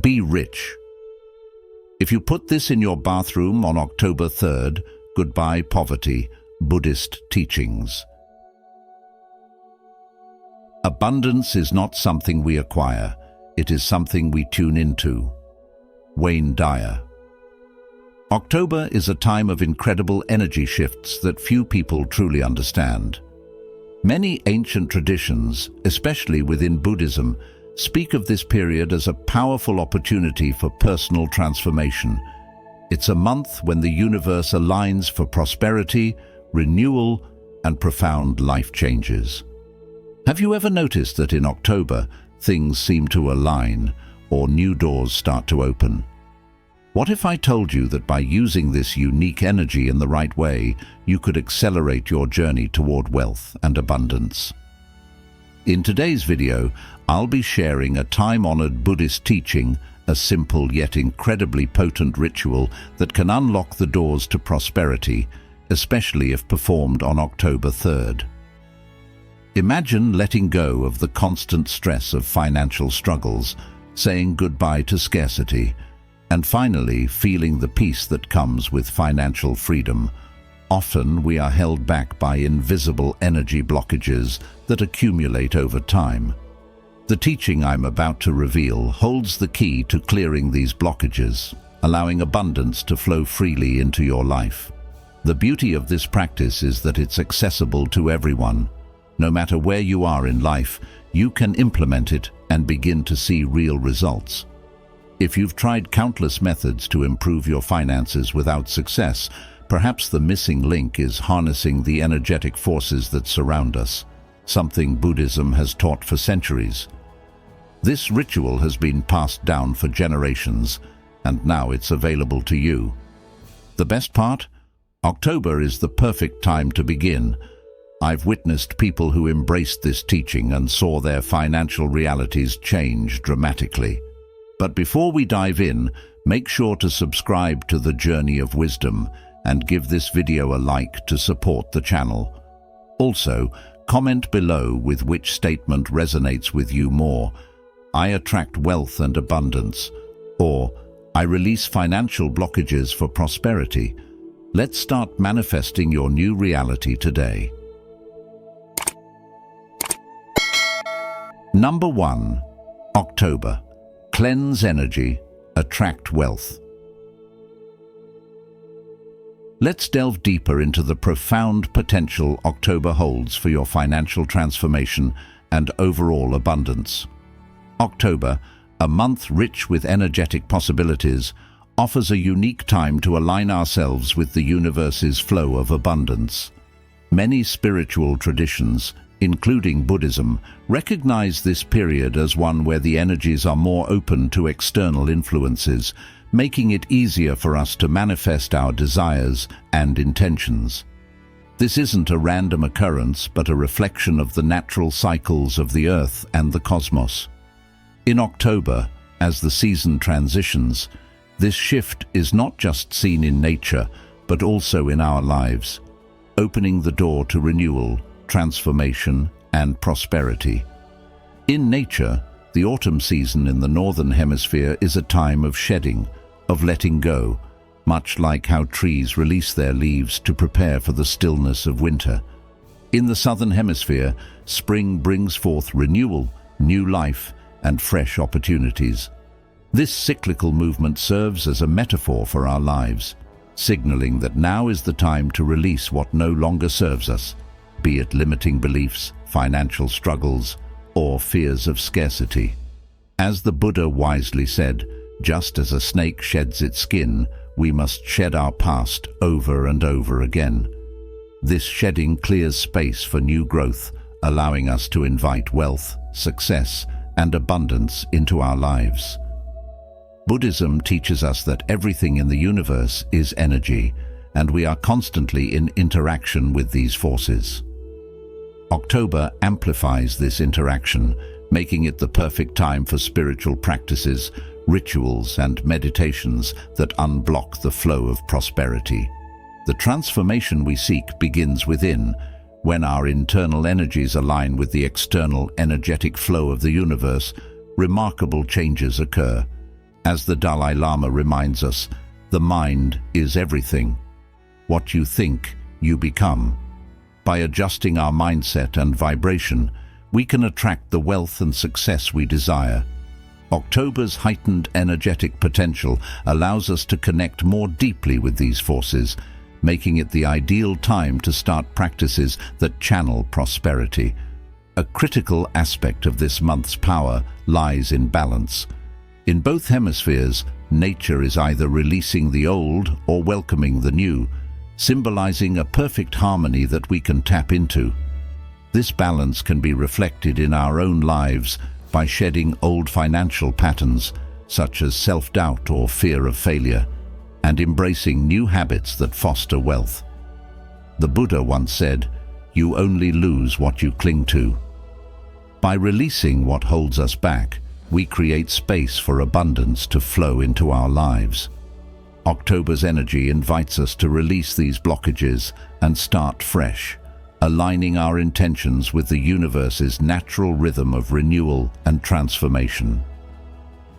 Be rich. If you put this in your bathroom on October 3rd, goodbye poverty, Buddhist Teachings. Abundance is not something we acquire, it is something we tune into. Wayne Dyer. October is a time of incredible energy shifts that few people truly understand. Many ancient traditions, especially within Buddhism, speak of this period as a powerful opportunity for personal transformation. It's a month when the universe aligns for prosperity, renewal, and profound life changes. Have you ever noticed that in October, things seem to align or new doors start to open? What if I told you that by using this unique energy in the right way, you could accelerate your journey toward wealth and abundance? In today's video, I'll be sharing a time-honored Buddhist teaching, a simple yet incredibly potent ritual that can unlock the doors to prosperity, especially if performed on October 3rd. Imagine letting go of the constant stress of financial struggles, saying goodbye to scarcity, and finally feeling the peace that comes with financial freedom. Often we are held back by invisible energy blockages that accumulate over time. The teaching I'm about to reveal holds the key to clearing these blockages, allowing abundance to flow freely into your life. The beauty of this practice is that it's accessible to everyone. No matter where you are in life, you can implement it and begin to see real results. If you've tried countless methods to improve your finances without success, perhaps the missing link is harnessing the energetic forces that surround us, something Buddhism has taught for centuries. This ritual has been passed down for generations, and now it's available to you. The best part? October is the perfect time to begin. I've witnessed people who embraced this teaching and saw their financial realities change dramatically. But before we dive in, make sure to subscribe to the Journey of Wisdom and give this video a like to support the channel. Also, comment below with which statement resonates with you more. I attract wealth and abundance, or I release financial blockages for prosperity. Let's start manifesting your new reality today. Number 1. October. Cleanse energy, attract wealth. Let's delve deeper into the profound potential October holds for your financial transformation and overall abundance. October, a month rich with energetic possibilities, offers a unique time to align ourselves with the universe's flow of abundance. Many spiritual traditions, including Buddhism, recognize this period as one where the energies are more open to external influences, making it easier for us to manifest our desires and intentions. This isn't a random occurrence, but a reflection of the natural cycles of the earth and the cosmos. In October, as the season transitions, this shift is not just seen in nature, but also in our lives, opening the door to renewal, transformation, and prosperity. In nature, the autumn season in the northern hemisphere is a time of shedding, of letting go, much like how trees release their leaves to prepare for the stillness of winter. In the southern hemisphere, spring brings forth renewal, new life, and fresh opportunities. This cyclical movement serves as a metaphor for our lives, signaling that now is the time to release what no longer serves us, be it limiting beliefs, financial struggles, or fears of scarcity. As the Buddha wisely said, just as a snake sheds its skin, we must shed our past over and over again. This shedding clears space for new growth, allowing us to invite wealth, success, and abundance into our lives. Buddhism teaches us that everything in the universe is energy, and we are constantly in interaction with these forces. October amplifies this interaction, making it the perfect time for spiritual practices, rituals, and meditations that unblock the flow of prosperity. The transformation we seek begins within. When our internal energies align with the external energetic flow of the universe, remarkable changes occur. As the Dalai Lama reminds us, the mind is everything. What you think, you become. By adjusting our mindset and vibration, we can attract the wealth and success we desire. October's heightened energetic potential allows us to connect more deeply with these forces, making it the ideal time to start practices that channel prosperity. A critical aspect of this month's power lies in balance. In both hemispheres, nature is either releasing the old or welcoming the new, symbolizing a perfect harmony that we can tap into. This balance can be reflected in our own lives by shedding old financial patterns, such as self-doubt or fear of failure, and embracing new habits that foster wealth. The Buddha once said, "You only lose what you cling to." By releasing what holds us back, we create space for abundance to flow into our lives. October's energy invites us to release these blockages and start fresh, aligning our intentions with the universe's natural rhythm of renewal and transformation.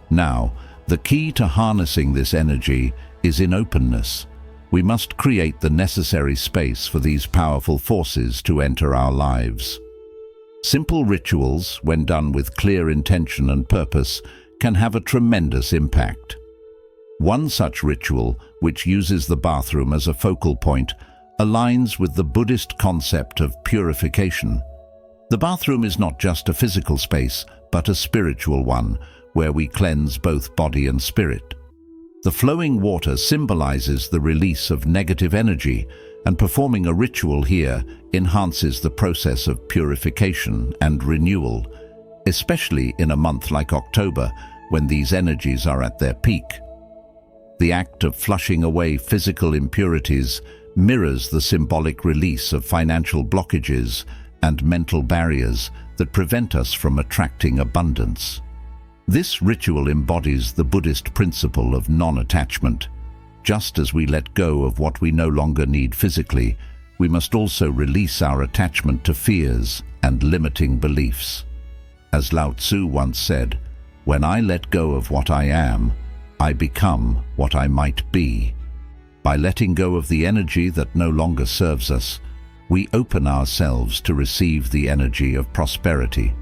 Now, the key to harnessing this energy is in openness. We must create the necessary space for these powerful forces to enter our lives. Simple rituals, when done with clear intention and purpose, can have a tremendous impact. One such ritual, which uses the bathroom as a focal point, aligns with the Buddhist concept of purification. The bathroom is not just a physical space, but a spiritual one, where we cleanse both body and spirit. The flowing water symbolizes the release of negative energy, and performing a ritual here enhances the process of purification and renewal, especially in a month like October, when these energies are at their peak. The act of flushing away physical impurities mirrors the symbolic release of financial blockages and mental barriers that prevent us from attracting abundance. This ritual embodies the Buddhist principle of non-attachment. Just as we let go of what we no longer need physically, we must also release our attachment to fears and limiting beliefs. As Lao Tzu once said, "When I let go of what I am, I become what I might be." By letting go of the energy that no longer serves us, we open ourselves to receive the energy of prosperity.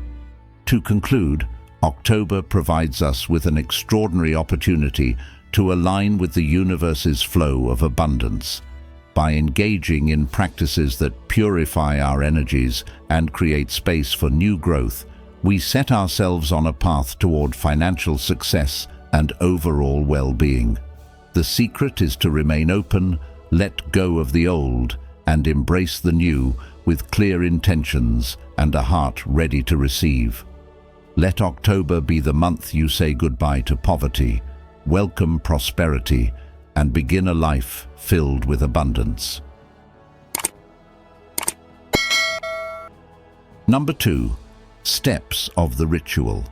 To conclude, October provides us with an extraordinary opportunity to align with the universe's flow of abundance. By engaging in practices that purify our energies and create space for new growth, we set ourselves on a path toward financial success and overall well-being. The secret is to remain open, let go of the old, and embrace the new with clear intentions and a heart ready to receive. Let October be the month you say goodbye to poverty, welcome prosperity, and begin a life filled with abundance. Number 2. Steps of the ritual.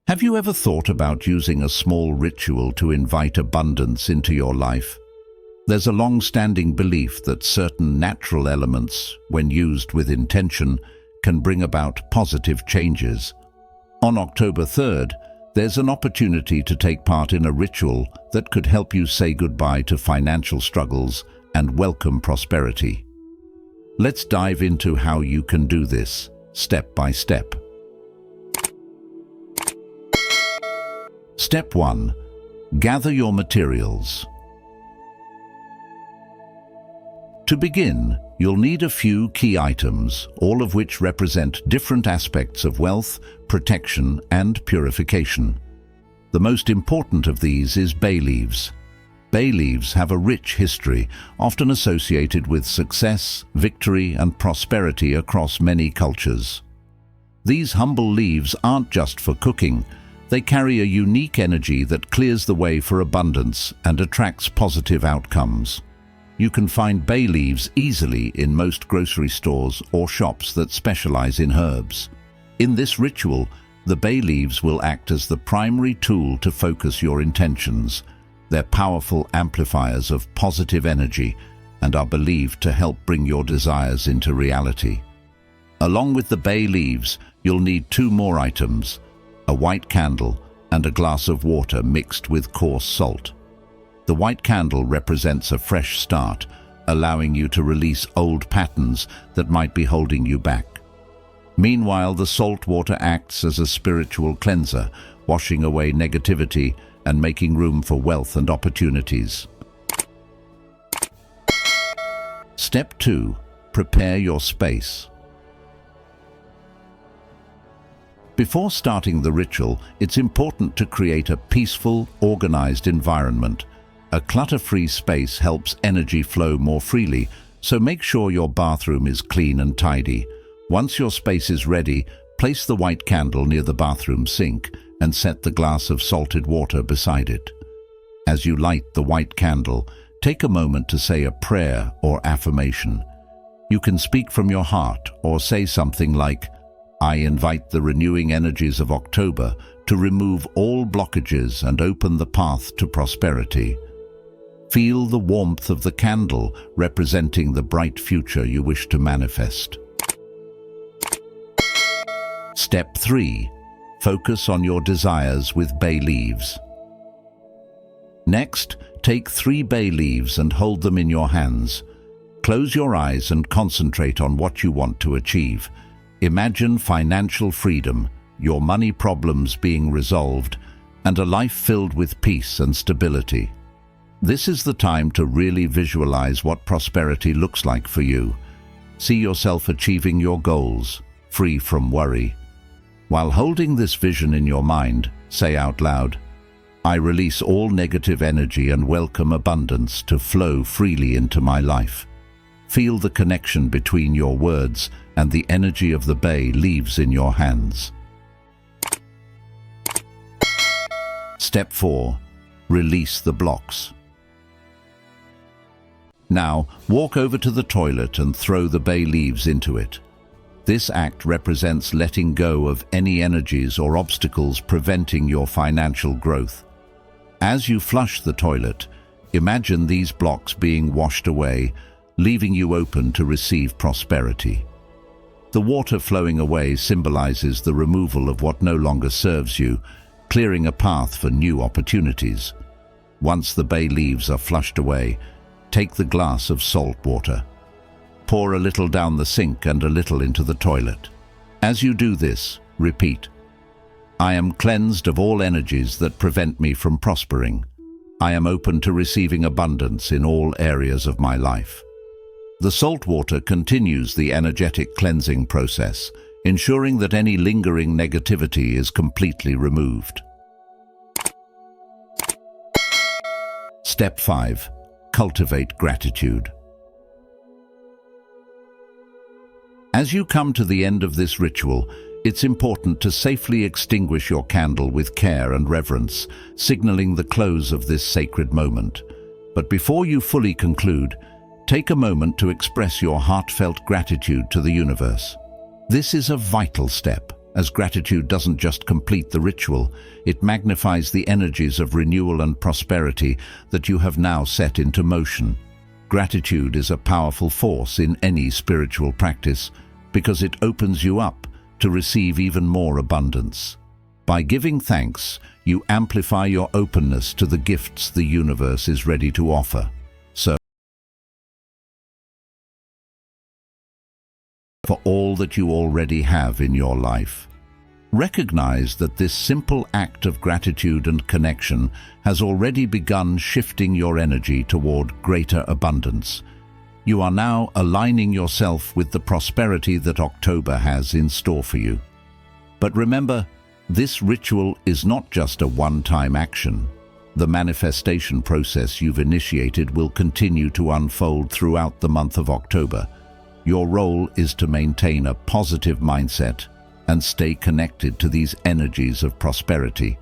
Have you ever thought about using a small ritual to invite abundance into your life? There's a long-standing belief that certain natural elements, when used with intention, can bring about positive changes. On October 3rd, there's an opportunity to take part in a ritual that could help you say goodbye to financial struggles and welcome prosperity. Let's dive into how you can do this, step by step. Step 1. Gather your materials. To begin, you'll need a few key items, all of which represent different aspects of wealth, protection, and purification. The most important of these is bay leaves. Bay leaves have a rich history, often associated with success, victory, and prosperity across many cultures. These humble leaves aren't just for cooking. They carry a unique energy that clears the way for abundance and attracts positive outcomes. You can find bay leaves easily in most grocery stores or shops that specialize in herbs. In this ritual, the bay leaves will act as the primary tool to focus your intentions. They're powerful amplifiers of positive energy and are believed to help bring your desires into reality. Along with the bay leaves, You'll need 2 more items, a white candle and a glass of water mixed with coarse salt. The white candle represents a fresh start, allowing you to release old patterns that might be holding you back. Meanwhile, the salt water acts as a spiritual cleanser, washing away negativity and making room for wealth and opportunities. Step 2. Prepare your space. Before starting the ritual, it's important to create a peaceful, organized environment. A clutter-free space helps energy flow more freely, so make sure your bathroom is clean and tidy. Once your space is ready, place the white candle near the bathroom sink and set the glass of salted water beside it. As you light the white candle, take a moment to say a prayer or affirmation. You can speak from your heart or say something like, "I invite the renewing energies of October to remove all blockages and open the path to prosperity." Feel the warmth of the candle, representing the bright future you wish to manifest. Step 3. Focus on your desires with bay leaves. Next, take 3 bay leaves and hold them in your hands. Close your eyes and concentrate on what you want to achieve. Imagine financial freedom, your money problems being resolved, and a life filled with peace and stability. This is the time to really visualize what prosperity looks like for you. See yourself achieving your goals, free from worry. While holding this vision in your mind, say out loud, "I release all negative energy and welcome abundance to flow freely into my life." Feel the connection between your words and the energy of the bay leaves in your hands. Step 4. Release the blocks. Now, walk over to the toilet and throw the bay leaves into it. This act represents letting go of any energies or obstacles preventing your financial growth. As you flush the toilet, imagine these blocks being washed away, leaving you open to receive prosperity. The water flowing away symbolizes the removal of what no longer serves you, clearing a path for new opportunities. Once the bay leaves are flushed away, take the glass of salt water. Pour a little down the sink and a little into the toilet. As you do this, repeat, "I am cleansed of all energies that prevent me from prospering. I am open to receiving abundance in all areas of my life." The salt water continues the energetic cleansing process, ensuring that any lingering negativity is completely removed. Step 5. Cultivate gratitude. As you come to the end of this ritual, it's important to safely extinguish your candle with care and reverence, signaling the close of this sacred moment. But before you fully conclude, take a moment to express your heartfelt gratitude to the universe. This is a vital step, as gratitude doesn't just complete the ritual, it magnifies the energies of renewal and prosperity that you have now set into motion. Gratitude is a powerful force in any spiritual practice because it opens you up to receive even more abundance. By giving thanks, you amplify your openness to the gifts the universe is ready to offer. So, for all that you already have in your life, recognize that this simple act of gratitude and connection has already begun shifting your energy toward greater abundance. You are now aligning yourself with the prosperity that October has in store for you. But remember, this ritual is not just a one-time action. The manifestation process you've initiated will continue to unfold throughout the month of October. Your role is to maintain a positive mindset and stay connected to these energies of prosperity.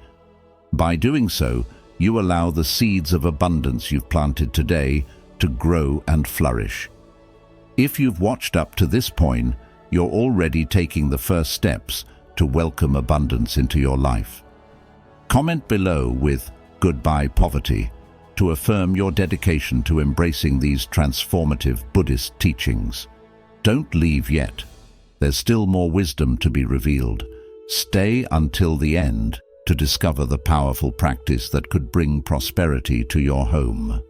By doing so, you allow the seeds of abundance you've planted today to grow and flourish. If you've watched up to this point, you're already taking the first steps to welcome abundance into your life. Comment below with "Goodbye Poverty" to affirm your dedication to embracing these transformative Buddhist teachings. Don't leave yet. There's still more wisdom to be revealed. Stay until the end to discover the powerful practice that could bring prosperity to your home.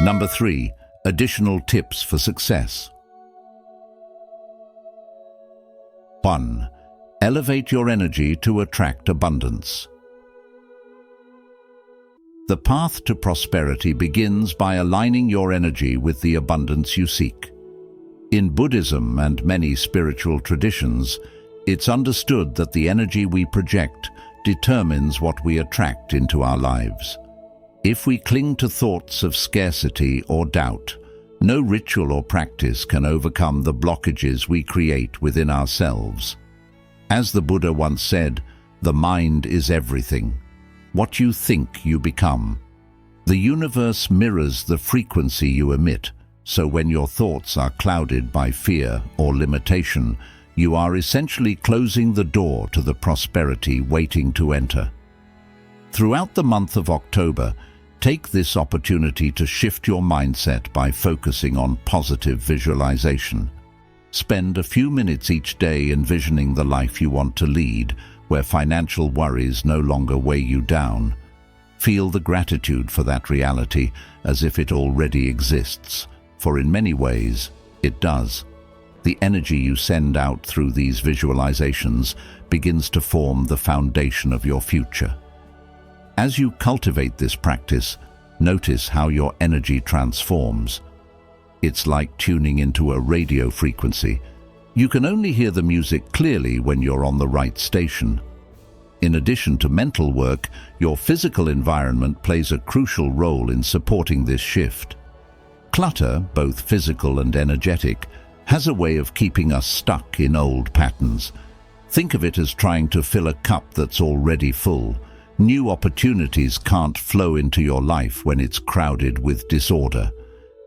Number 3. Additional tips for success. 1. Elevate your energy to attract abundance. The path to prosperity begins by aligning your energy with the abundance you seek. In Buddhism and many spiritual traditions, it's understood that the energy we project determines what we attract into our lives. If we cling to thoughts of scarcity or doubt, no ritual or practice can overcome the blockages we create within ourselves. As the Buddha once said, the mind is everything. What you think, you become. The universe mirrors the frequency you emit, so when your thoughts are clouded by fear or limitation, you are essentially closing the door to the prosperity waiting to enter. Throughout the month of October, take this opportunity to shift your mindset by focusing on positive visualization. Spend a few minutes each day envisioning the life you want to lead, where financial worries no longer weigh you down. Feel the gratitude for that reality as if it already exists, for in many ways, it does. The energy you send out through these visualizations begins to form the foundation of your future. As you cultivate this practice, notice how your energy transforms. It's like tuning into a radio frequency. You can only hear the music clearly when you're on the right station. In addition to mental work, your physical environment plays a crucial role in supporting this shift. Clutter, both physical and energetic, has a way of keeping us stuck in old patterns. Think of it as trying to fill a cup that's already full. New opportunities can't flow into your life when it's crowded with disorder.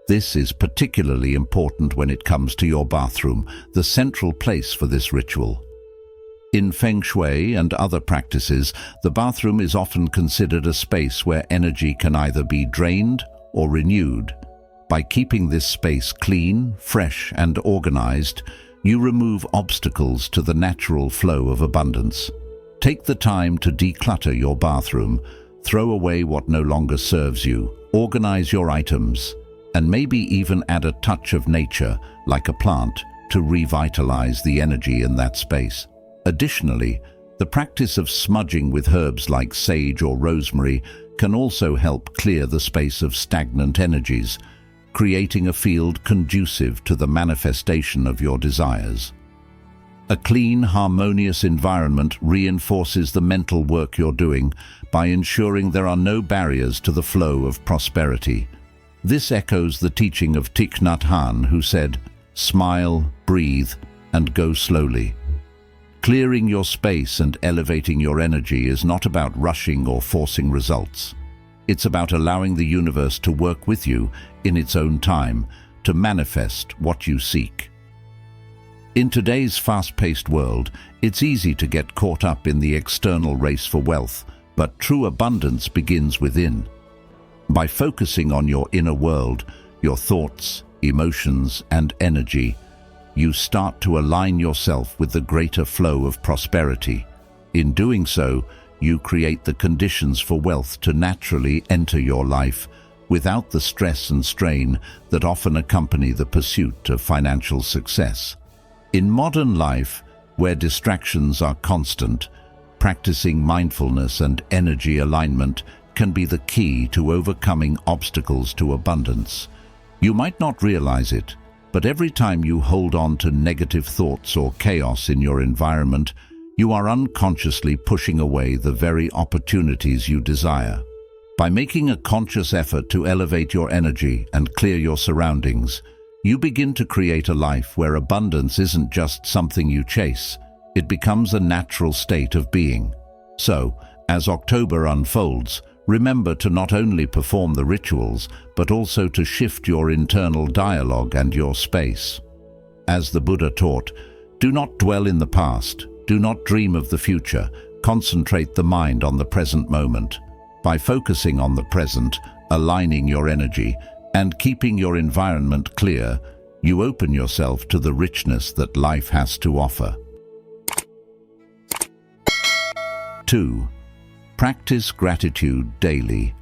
This is particularly important when it comes to your bathroom, the central place for this ritual. In Feng Shui and other practices, the bathroom is often considered a space where energy can either be drained or renewed. By keeping this space clean, fresh, and organized, you remove obstacles to the natural flow of abundance. Take the time to declutter your bathroom, throw away what no longer serves you, organize your items, and maybe even add a touch of nature, like a plant, to revitalize the energy in that space. Additionally, the practice of smudging with herbs like sage or rosemary can also help clear the space of stagnant energies, creating a field conducive to the manifestation of your desires. A clean, harmonious environment reinforces the mental work you're doing by ensuring there are no barriers to the flow of prosperity. This echoes the teaching of Thich Nhat Hanh, who said, "Smile, breathe, and go slowly." Clearing your space and elevating your energy is not about rushing or forcing results. It's about allowing the universe to work with you in its own time to manifest what you seek. In today's fast-paced world, it's easy to get caught up in the external race for wealth, but true abundance begins within. By focusing on your inner world, your thoughts, emotions, and energy, you start to align yourself with the greater flow of prosperity. In doing so, you create the conditions for wealth to naturally enter your life without the stress and strain that often accompany the pursuit of financial success. In modern life, where distractions are constant, practicing mindfulness and energy alignment can be the key to overcoming obstacles to abundance. You might not realize it, but every time you hold on to negative thoughts or chaos in your environment, you are unconsciously pushing away the very opportunities you desire. By making a conscious effort to elevate your energy and clear your surroundings, you begin to create a life where abundance isn't just something you chase, it becomes a natural state of being. So, as October unfolds, remember to not only perform the rituals, but also to shift your internal dialogue and your space. As the Buddha taught, do not dwell in the past, do not dream of the future, concentrate the mind on the present moment. By focusing on the present, aligning your energy, and keeping your environment clear, You open yourself to the richness that life has to offer. 2. Practice gratitude daily.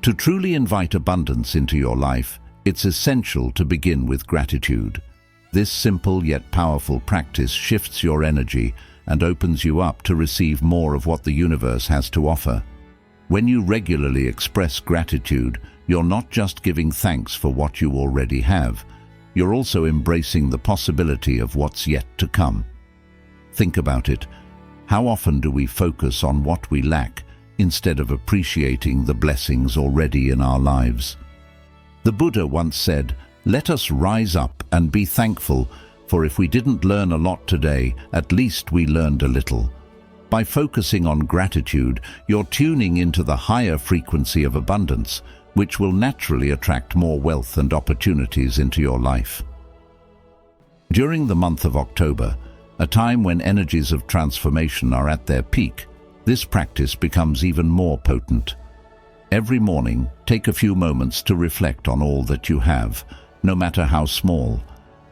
To truly invite abundance into your life, it's essential to begin with gratitude. This simple yet powerful practice shifts your energy and opens you up to receive more of what the universe has to offer. When you regularly express gratitude, you're not just giving thanks for what you already have, you're also embracing the possibility of what's yet to come. Think about it. How often do we focus on what we lack instead of appreciating the blessings already in our lives? The Buddha once said, "Let us rise up and be thankful, for if we didn't learn a lot today, at least we learned a little." By focusing on gratitude, you're tuning into the higher frequency of abundance, which will naturally attract more wealth and opportunities into your life. During the month of October, a time when energies of transformation are at their peak, this practice becomes even more potent. Every morning, take a few moments to reflect on all that you have, no matter how small.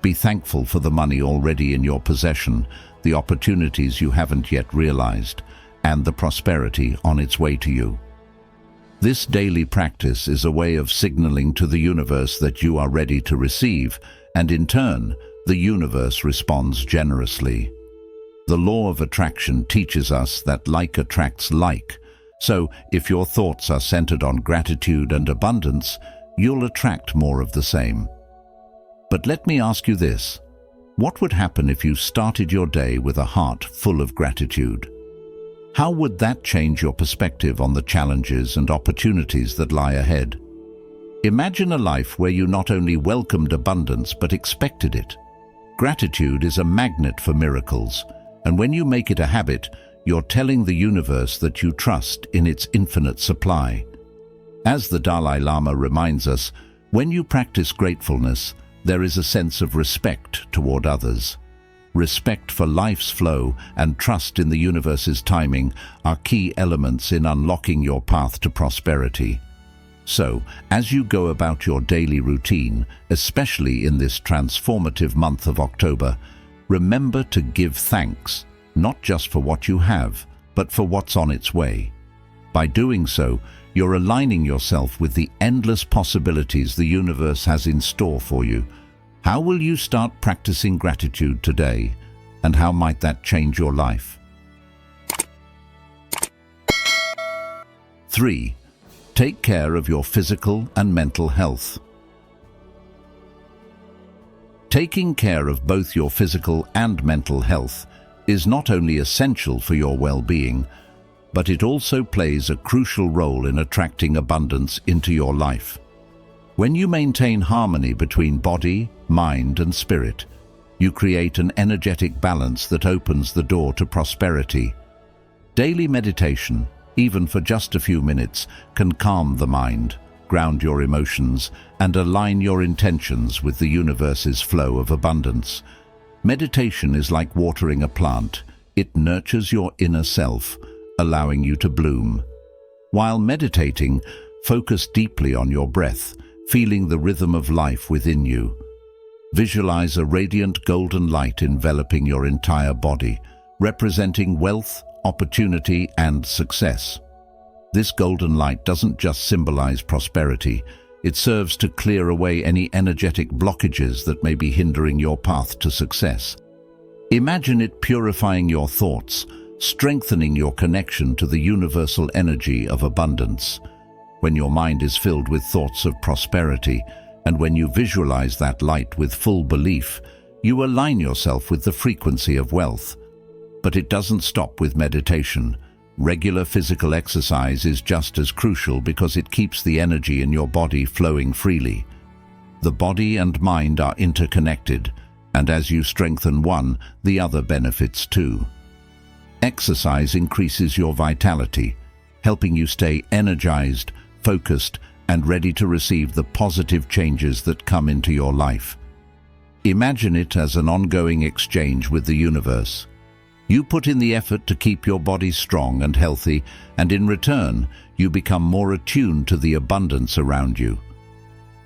Be thankful for the money already in your possession, the opportunities you haven't yet realized, and the prosperity on its way to you. This daily practice is a way of signaling to the universe that you are ready to receive, and in turn, the universe responds generously. The law of attraction teaches us that like attracts like, so if your thoughts are centered on gratitude and abundance, you'll attract more of the same. But let me ask you this: what would happen if you started your day with a heart full of gratitude? How would that change your perspective on the challenges and opportunities that lie ahead? Imagine a life where you not only welcomed abundance but expected it. Gratitude is a magnet for miracles, and when you make it a habit, you're telling the universe that you trust in its infinite supply. As the Dalai Lama reminds us, when you practice gratefulness, there is a sense of respect toward others. Respect for life's flow and trust in the universe's timing are key elements in unlocking your path to prosperity. So, as you go about your daily routine, especially in this transformative month of October, remember to give thanks, not just for what you have, but for what's on its way. By doing so, you're aligning yourself with the endless possibilities the universe has in store for you. How will you start practicing gratitude today, and how might that change your life? 3. Take care of your physical and mental health. Taking care of both your physical and mental health is not only essential for your well-being, but it also plays a crucial role in attracting abundance into your life. When you maintain harmony between body, mind, and spirit, you create an energetic balance that opens the door to prosperity. Daily meditation, even for just a few minutes, can calm the mind, ground your emotions, and align your intentions with the universe's flow of abundance. Meditation is like watering a plant. It nurtures your inner self, allowing you to bloom. While meditating, focus deeply on your breath, feeling the rhythm of life within you. Visualize a radiant golden light enveloping your entire body, representing wealth, opportunity, and success. This golden light doesn't just symbolize prosperity, it serves to clear away any energetic blockages that may be hindering your path to success. Imagine it purifying your thoughts, strengthening your connection to the universal energy of abundance. When your mind is filled with thoughts of prosperity, and when you visualize that light with full belief, you align yourself with the frequency of wealth. But it doesn't stop with meditation. Regular physical exercise is just as crucial because it keeps the energy in your body flowing freely. The body and mind are interconnected, and as you strengthen one, the other benefits too. Exercise increases your vitality, helping you stay energized, focused, and ready to receive the positive changes that come into your life. Imagine it as an ongoing exchange with the universe. You put in the effort to keep your body strong and healthy, and in return, you become more attuned to the abundance around you.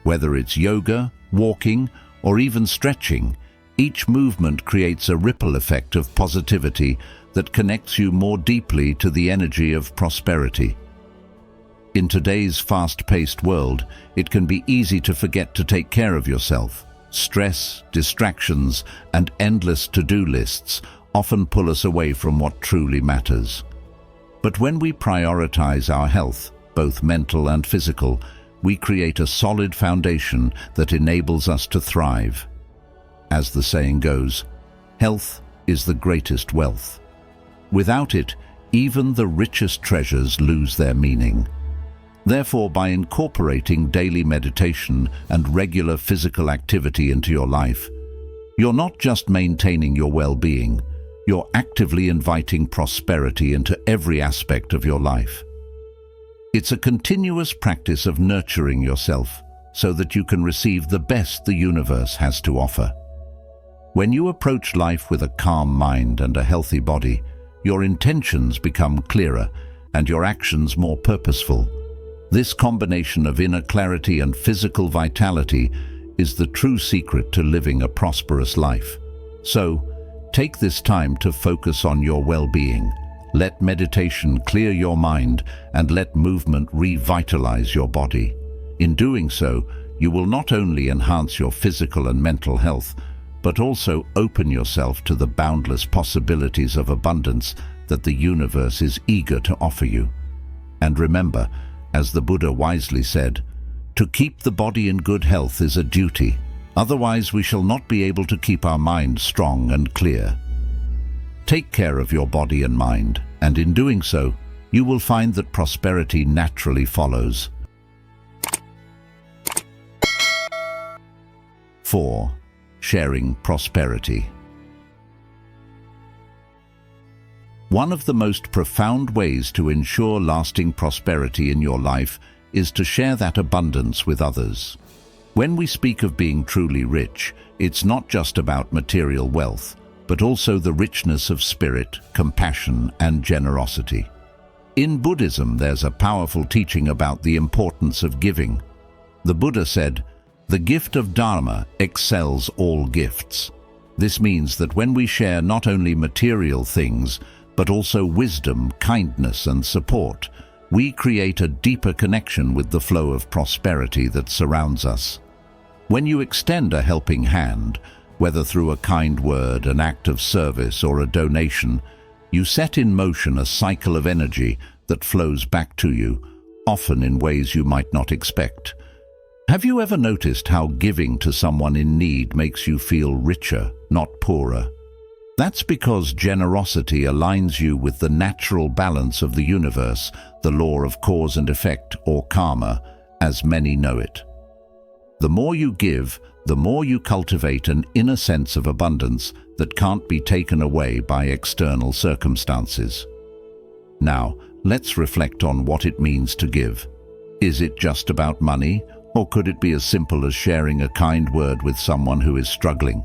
Whether it's yoga, walking, or even stretching, each movement creates a ripple effect of positivity that connects you more deeply to the energy of prosperity. In today's fast-paced world, it can be easy to forget to take care of yourself. Stress, distractions, and endless to-do lists often pull us away from what truly matters. But when we prioritize our health, both mental and physical, we create a solid foundation that enables us to thrive. As the saying goes, health is the greatest wealth. Without it, even the richest treasures lose their meaning. Therefore, by incorporating daily meditation and regular physical activity into your life, you're not just maintaining your well-being, you're actively inviting prosperity into every aspect of your life. It's a continuous practice of nurturing yourself so that you can receive the best the universe has to offer. When you approach life with a calm mind and a healthy body, your intentions become clearer and your actions more purposeful. This combination of inner clarity and physical vitality is the true secret to living a prosperous life. So, take this time to focus on your well-being. Let meditation clear your mind and let movement revitalize your body. In doing so, you will not only enhance your physical and mental health, but also open yourself to the boundless possibilities of abundance that the universe is eager to offer you. And remember, as the Buddha wisely said, to keep the body in good health is a duty. Otherwise, we shall not be able to keep our mind strong and clear. Take care of your body and mind, and in doing so, you will find that prosperity naturally follows. 4. Sharing prosperity. One of the most profound ways to ensure lasting prosperity in your life is to share that abundance with others. When we speak of being truly rich, it's not just about material wealth, but also the richness of spirit, compassion, and generosity. In Buddhism, there's a powerful teaching about the importance of giving. The Buddha said, "The gift of Dharma excels all gifts." This means that when we share not only material things, but also wisdom, kindness, and support, we create a deeper connection with the flow of prosperity that surrounds us. When you extend a helping hand, whether through a kind word, an act of service, or a donation, you set in motion a cycle of energy that flows back to you, often in ways you might not expect. Have you ever noticed how giving to someone in need makes you feel richer, not poorer? That's because generosity aligns you with the natural balance of the universe, the law of cause and effect, or karma, as many know it. The more you give, the more you cultivate an inner sense of abundance that can't be taken away by external circumstances. Now, let's reflect on what it means to give. Is it just about money, or could it be as simple as sharing a kind word with someone who is struggling?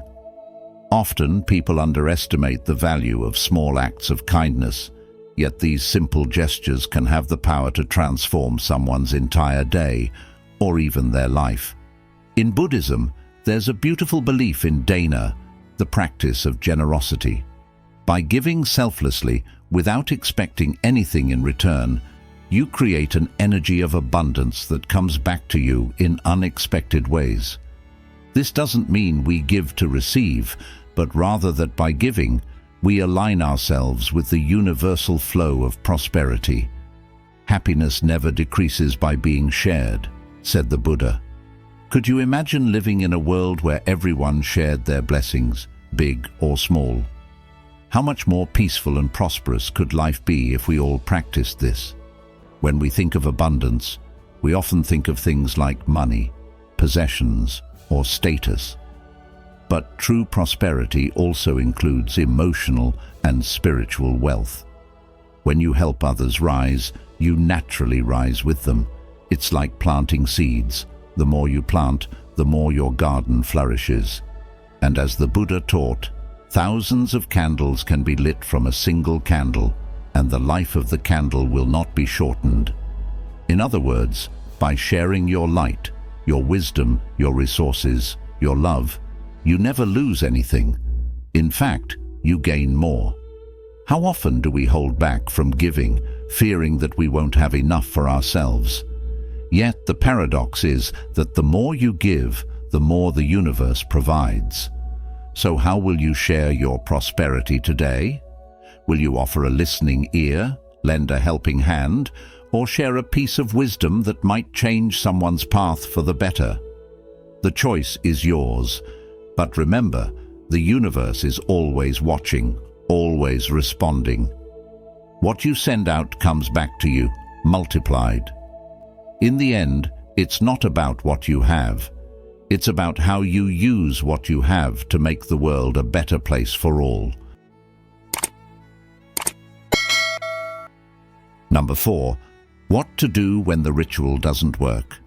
Often, people underestimate the value of small acts of kindness, yet these simple gestures can have the power to transform someone's entire day, or even their life. In Buddhism, there's a beautiful belief in dana, the practice of generosity. By giving selflessly, without expecting anything in return, you create an energy of abundance that comes back to you in unexpected ways. This doesn't mean we give to receive, but rather that by giving, we align ourselves with the universal flow of prosperity. Happiness never decreases by being shared, said the Buddha. Could you imagine living in a world where everyone shared their blessings, big or small? How much more peaceful and prosperous could life be if we all practiced this? When we think of abundance, we often think of things like money, possessions, or status. But true prosperity also includes emotional and spiritual wealth. When you help others rise, you naturally rise with them. It's like planting seeds. The more you plant, the more your garden flourishes. And as the Buddha taught, thousands of candles can be lit from a single candle, and the life of the candle will not be shortened. In other words, by sharing your light, your wisdom, your resources, your love, you never lose anything. In fact, you gain more. How often do we hold back from giving, fearing that we won't have enough for ourselves? Yet the paradox is that the more you give, the more the universe provides. So how will you share your prosperity today? Will you offer a listening ear, lend a helping hand, or share a piece of wisdom that might change someone's path for the better? The choice is yours, but remember, the universe is always watching, always responding. What you send out comes back to you, multiplied. In the end, it's not about what you have. It's about how you use what you have to make the world a better place for all. Number 4. What to do when the ritual doesn't work.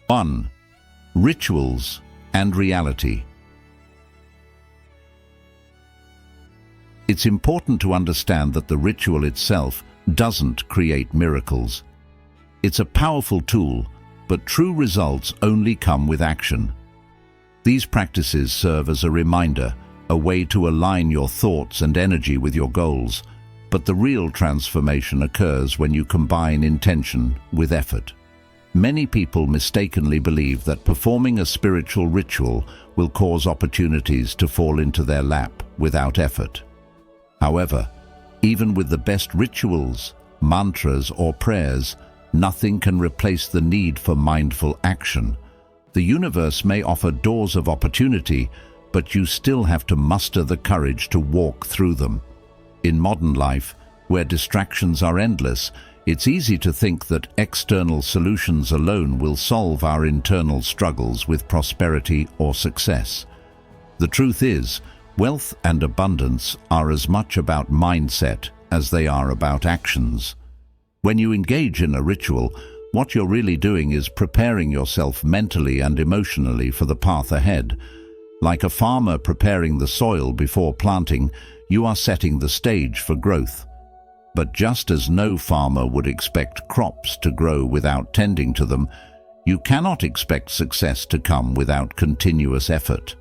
1. Rituals and reality. It's important to understand that the ritual itself doesn't create miracles. It's a powerful tool, but true results only come with action. These practices serve as a reminder, a way to align your thoughts and energy with your goals, but the real transformation occurs when you combine intention with effort. Many people mistakenly believe that performing a spiritual ritual will cause opportunities to fall into their lap without effort. However, even with the best rituals, mantras, or prayers, nothing can replace the need for mindful action. The universe may offer doors of opportunity, but you still have to muster the courage to walk through them. In modern life, where distractions are endless, it's easy to think that external solutions alone will solve our internal struggles with prosperity or success. The truth is, wealth and abundance are as much about mindset as they are about actions. When you engage in a ritual, what you're really doing is preparing yourself mentally and emotionally for the path ahead. Like a farmer preparing the soil before planting, you are setting the stage for growth. But just as no farmer would expect crops to grow without tending to them, you cannot expect success to come without continuous effort.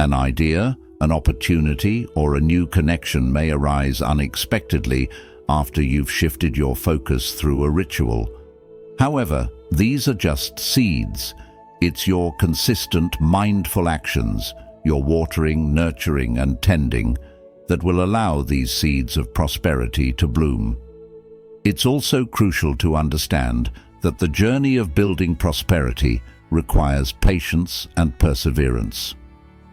An idea, an opportunity, or a new connection may arise unexpectedly after you've shifted your focus through a ritual. However, these are just seeds. It's your consistent, mindful actions, your watering, nurturing, and tending, that will allow these seeds of prosperity to bloom. It's also crucial to understand that the journey of building prosperity requires patience and perseverance.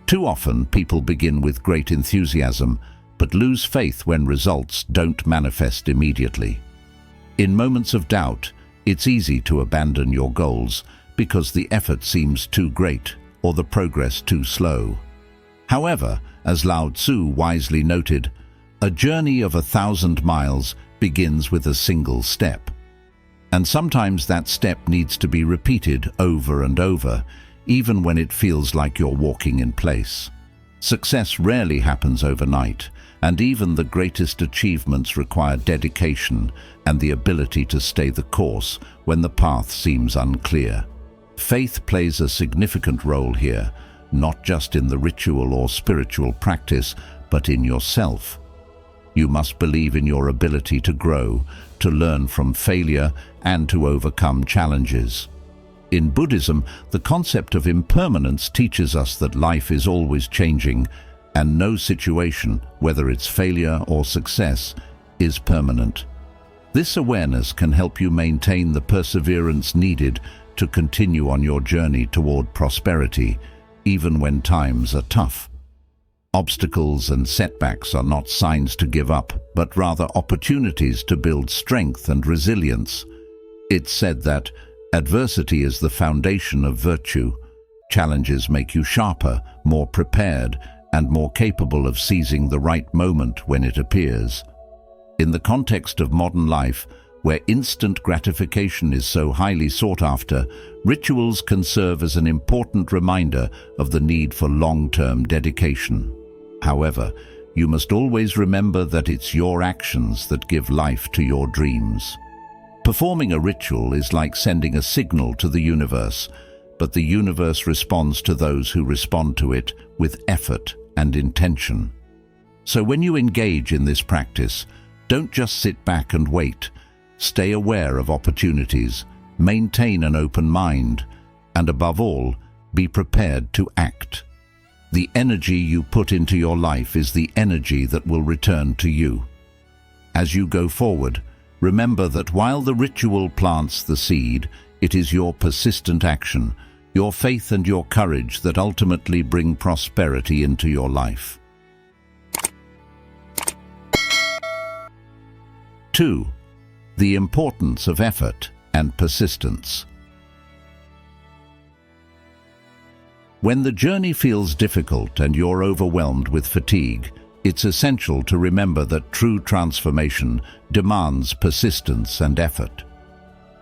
Too often, people begin with great enthusiasm, but lose faith when results don't manifest immediately. In moments of doubt, it's easy to abandon your goals because the effort seems too great or the progress too slow. However, as Lao Tzu wisely noted, a journey of 1,000 miles begins with a single step. And sometimes that step needs to be repeated over and over, even when it feels like you're walking in place. Success rarely happens overnight, and even the greatest achievements require dedication and the ability to stay the course when the path seems unclear. Faith plays a significant role here, not just in the ritual or spiritual practice, but in yourself. You must believe in your ability to grow, to learn from failure, and to overcome challenges. In Buddhism, the concept of impermanence teaches us that life is always changing, and no situation, whether it's failure or success, is permanent. This awareness can help you maintain the perseverance needed to continue on your journey toward prosperity, even when times are tough. Obstacles and setbacks are not signs to give up, but rather opportunities to build strength and resilience. It's said that adversity is the foundation of virtue. Challenges make you sharper, more prepared, and more capable of seizing the right moment when it appears. In the context of modern life, where instant gratification is so highly sought after, rituals can serve as an important reminder of the need for long-term dedication. However, you must always remember that it's your actions that give life to your dreams. Performing a ritual is like sending a signal to the universe, but the universe responds to those who respond to it with effort and intention. So when you engage in this practice, don't just sit back and wait. Stay aware of opportunities, maintain an open mind, and above all, be prepared to act. The energy you put into your life is the energy that will return to you. As you go forward, remember that while the ritual plants the seed, it is your persistent action, your faith and your courage that ultimately bring prosperity into your life. 2. The importance of effort and persistence. When the journey feels difficult and you're overwhelmed with fatigue, it's essential to remember that true transformation demands persistence and effort.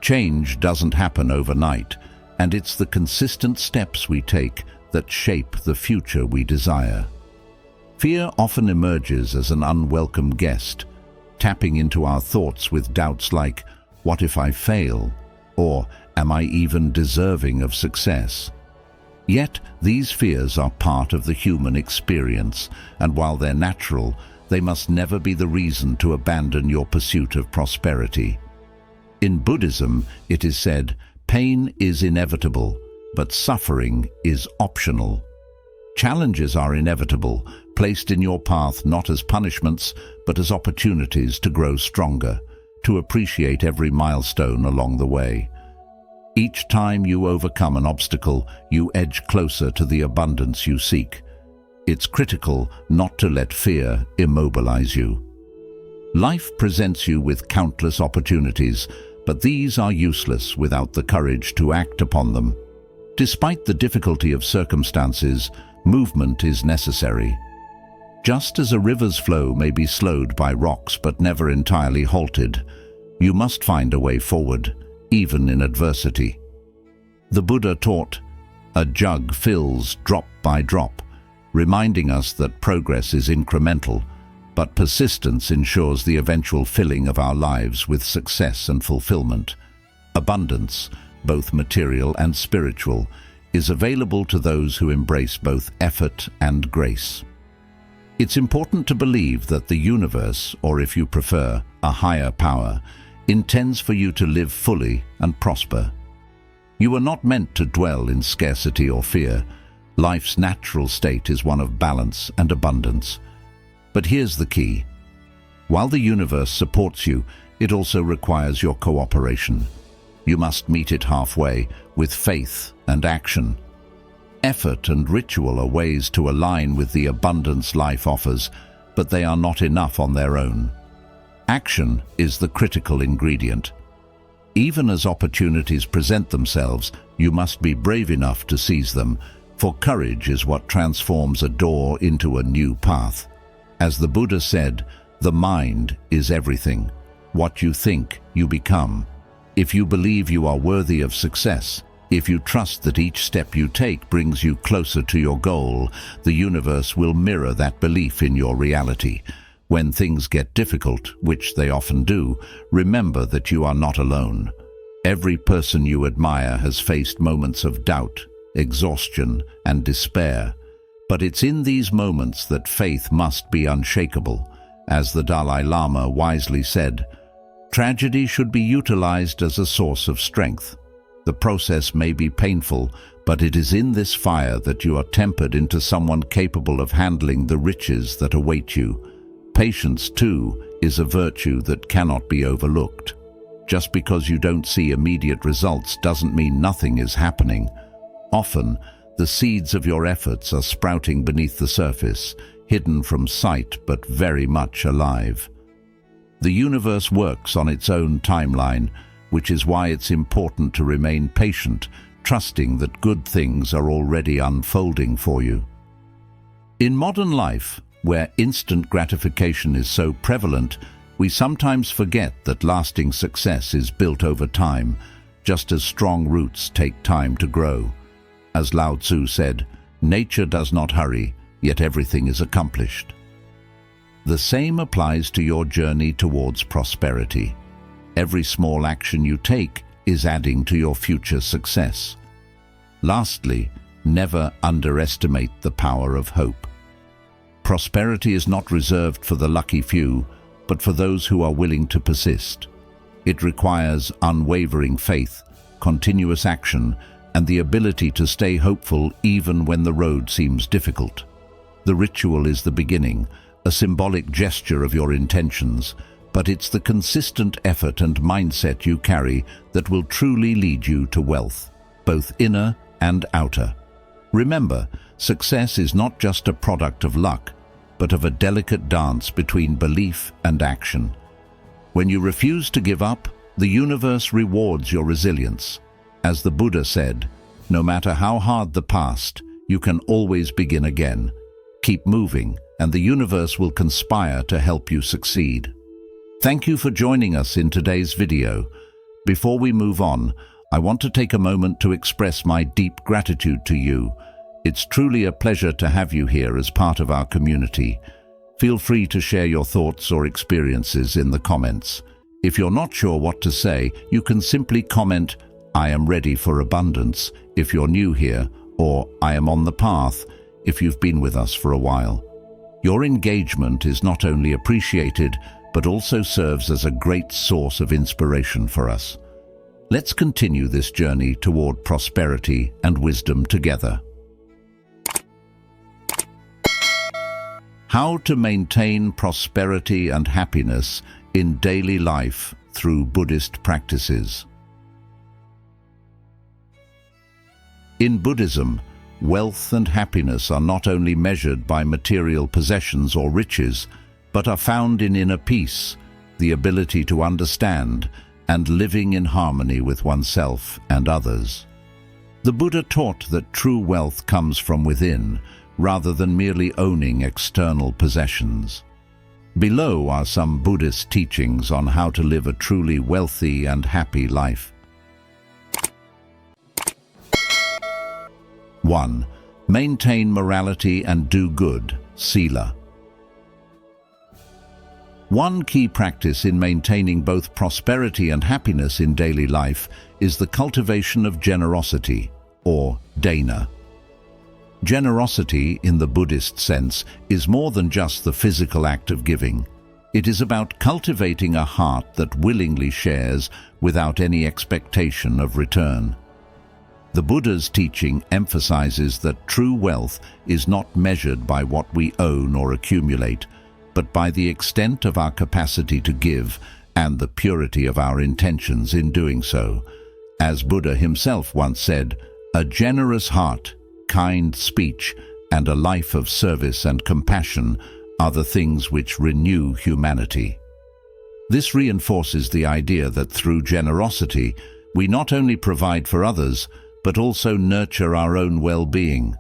Change doesn't happen overnight, and it's the consistent steps we take that shape the future we desire. Fear often emerges as an unwelcome guest, tapping into our thoughts with doubts like, "What if I fail?" or "Am I even deserving of success?" Yet, these fears are part of the human experience, and while they're natural, they must never be the reason to abandon your pursuit of prosperity. In Buddhism, it is said, "Pain is inevitable, but suffering is optional." Challenges are inevitable, placed in your path not as punishments, but as opportunities to grow stronger, to appreciate every milestone along the way. Each time you overcome an obstacle, you edge closer to the abundance you seek. It's critical not to let fear immobilize you. Life presents you with countless opportunities, but these are useless without the courage to act upon them. Despite the difficulty of circumstances, movement is necessary. Just as a river's flow may be slowed by rocks but never entirely halted, you must find a way forward, even in adversity. The Buddha taught, "A jug fills drop by drop," reminding us that progress is incremental, but persistence ensures the eventual filling of our lives with success and fulfillment. Abundance, both material and spiritual, is available to those who embrace both effort and grace. It's important to believe that the universe, or if you prefer, a higher power, intends for you to live fully and prosper. You are not meant to dwell in scarcity or fear. Life's natural state is one of balance and abundance. But here's the key. While the universe supports you, it also requires your cooperation. You must meet it halfway, with faith and action. Effort and ritual are ways to align with the abundance life offers, but they are not enough on their own. Action is the critical ingredient. Even as opportunities present themselves, you must be brave enough to seize them, for courage is what transforms a door into a new path. As the Buddha said, "The mind is everything. What you think, you become." If you believe you are worthy of success, if you trust that each step you take brings you closer to your goal, the universe will mirror that belief in your reality. When things get difficult, which they often do, remember that you are not alone. Every person you admire has faced moments of doubt, exhaustion, and despair. But it's in these moments that faith must be unshakable. As the Dalai Lama wisely said, "Tragedy should be utilized as a source of strength." The process may be painful, but it is in this fire that you are tempered into someone capable of handling the riches that await you. Patience, too, is a virtue that cannot be overlooked. Just because you don't see immediate results doesn't mean nothing is happening. Often, the seeds of your efforts are sprouting beneath the surface, hidden from sight but very much alive. The universe works on its own timeline, which is why it's important to remain patient, trusting that good things are already unfolding for you. In modern life, where instant gratification is so prevalent, we sometimes forget that lasting success is built over time, just as strong roots take time to grow. As Lao Tzu said, "Nature does not hurry, yet everything is accomplished." The same applies to your journey towards prosperity. Every small action you take is adding to your future success. Lastly, never underestimate the power of hope. Prosperity is not reserved for the lucky few, but for those who are willing to persist. It requires unwavering faith, continuous action, and the ability to stay hopeful even when the road seems difficult. The ritual is the beginning, a symbolic gesture of your intentions, but it's the consistent effort and mindset you carry that will truly lead you to wealth, both inner and outer. Remember, success is not just a product of luck, but of a delicate dance between belief and action. When you refuse to give up, the universe rewards your resilience. As the Buddha said, no matter how hard the past, you can always begin again. Keep moving, and the universe will conspire to help you succeed. Thank you for joining us in today's video. Before we move on, I want to take a moment to express my deep gratitude to you. It's truly a pleasure to have you here as part of our community. Feel free to share your thoughts or experiences in the comments. If you're not sure what to say, you can simply comment, "I am ready for abundance," if you're new here, or "I am on the path," if you've been with us for a while. Your engagement is not only appreciated, but also serves as a great source of inspiration for us. Let's continue this journey toward prosperity and wisdom together. How to maintain prosperity and happiness in daily life through Buddhist practices. In Buddhism, wealth and happiness are not only measured by material possessions or riches, but are found in inner peace, the ability to understand, and living in harmony with oneself and others. The Buddha taught that true wealth comes from within, rather than merely owning external possessions. Below are some Buddhist teachings on how to live a truly wealthy and happy life. 1. Maintain morality and do good, sila. One key practice in maintaining both prosperity and happiness in daily life is the cultivation of generosity, or dana. Generosity, in the Buddhist sense, is more than just the physical act of giving. It is about cultivating a heart that willingly shares without any expectation of return. The Buddha's teaching emphasizes that true wealth is not measured by what we own or accumulate, but by the extent of our capacity to give and the purity of our intentions in doing so. As Buddha himself once said, "A generous heart, kind speech, and a life of service and compassion are the things which renew humanity." This reinforces the idea that through generosity, we not only provide for others, but also nurture our own well-being.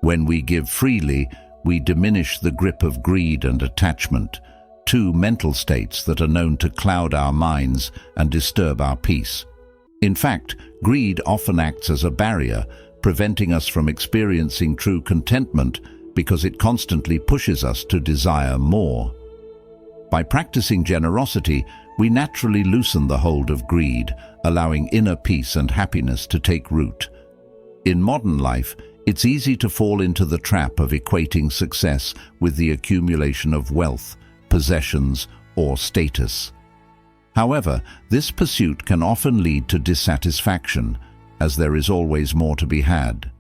When we give freely, we diminish the grip of greed and attachment, two mental states that are known to cloud our minds and disturb our peace. In fact, greed often acts as a barrier, preventing us from experiencing true contentment because it constantly pushes us to desire more. By practicing generosity, we naturally loosen the hold of greed, allowing inner peace and happiness to take root. In modern life, it's easy to fall into the trap of equating success with the accumulation of wealth, possessions, or status. However, this pursuit can often lead to dissatisfaction, as there is always more to be had.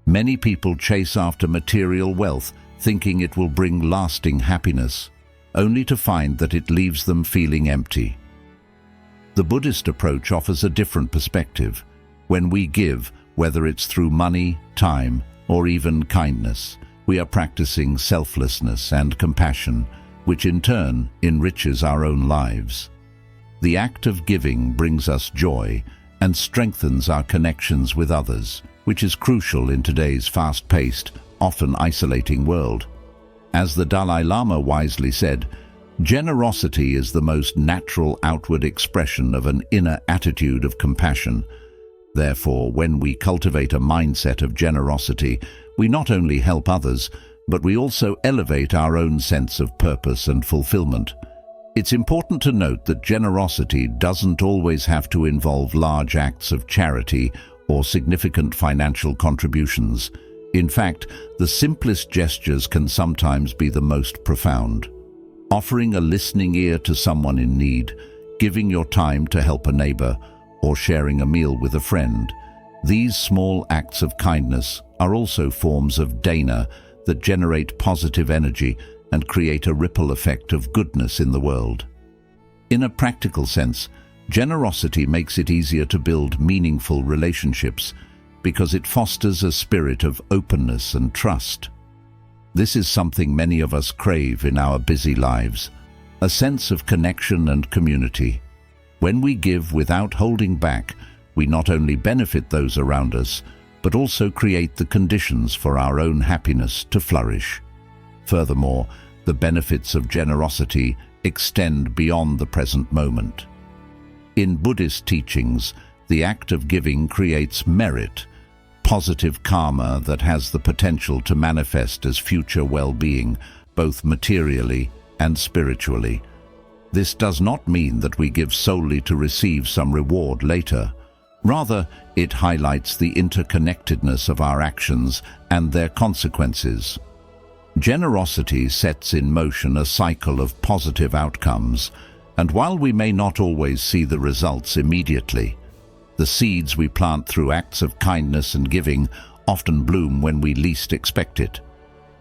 Many people chase after material wealth, thinking it will bring lasting happiness, only to find that it leaves them feeling empty. The Buddhist approach offers a different perspective. When we give, whether it's through money, time, or even kindness, we are practicing selflessness and compassion, which in turn enriches our own lives. The act of giving brings us joy and strengthens our connections with others, which is crucial in today's fast-paced, often isolating world. As the Dalai Lama wisely said, generosity is the most natural outward expression of an inner attitude of compassion. Therefore, when we cultivate a mindset of generosity, we not only help others, but we also elevate our own sense of purpose and fulfillment. It's important to note that generosity doesn't always have to involve large acts of charity or significant financial contributions. In fact, the simplest gestures can sometimes be the most profound. Offering a listening ear to someone in need, giving your time to help a neighbor, or sharing a meal with a friend. These small acts of kindness are also forms of dana that generate positive energy and create a ripple effect of goodness in the world. In a practical sense, generosity makes it easier to build meaningful relationships because it fosters a spirit of openness and trust. This is something many of us crave in our busy lives, a sense of connection and community. When we give without holding back, we not only benefit those around us, but also create the conditions for our own happiness to flourish. Furthermore, the benefits of generosity extend beyond the present moment. In Buddhist teachings, the act of giving creates merit, positive karma that has the potential to manifest as future well-being, both materially and spiritually. This does not mean that we give solely to receive some reward later. Rather, it highlights the interconnectedness of our actions and their consequences. Generosity sets in motion a cycle of positive outcomes, and while we may not always see the results immediately, the seeds we plant through acts of kindness and giving often bloom when we least expect it.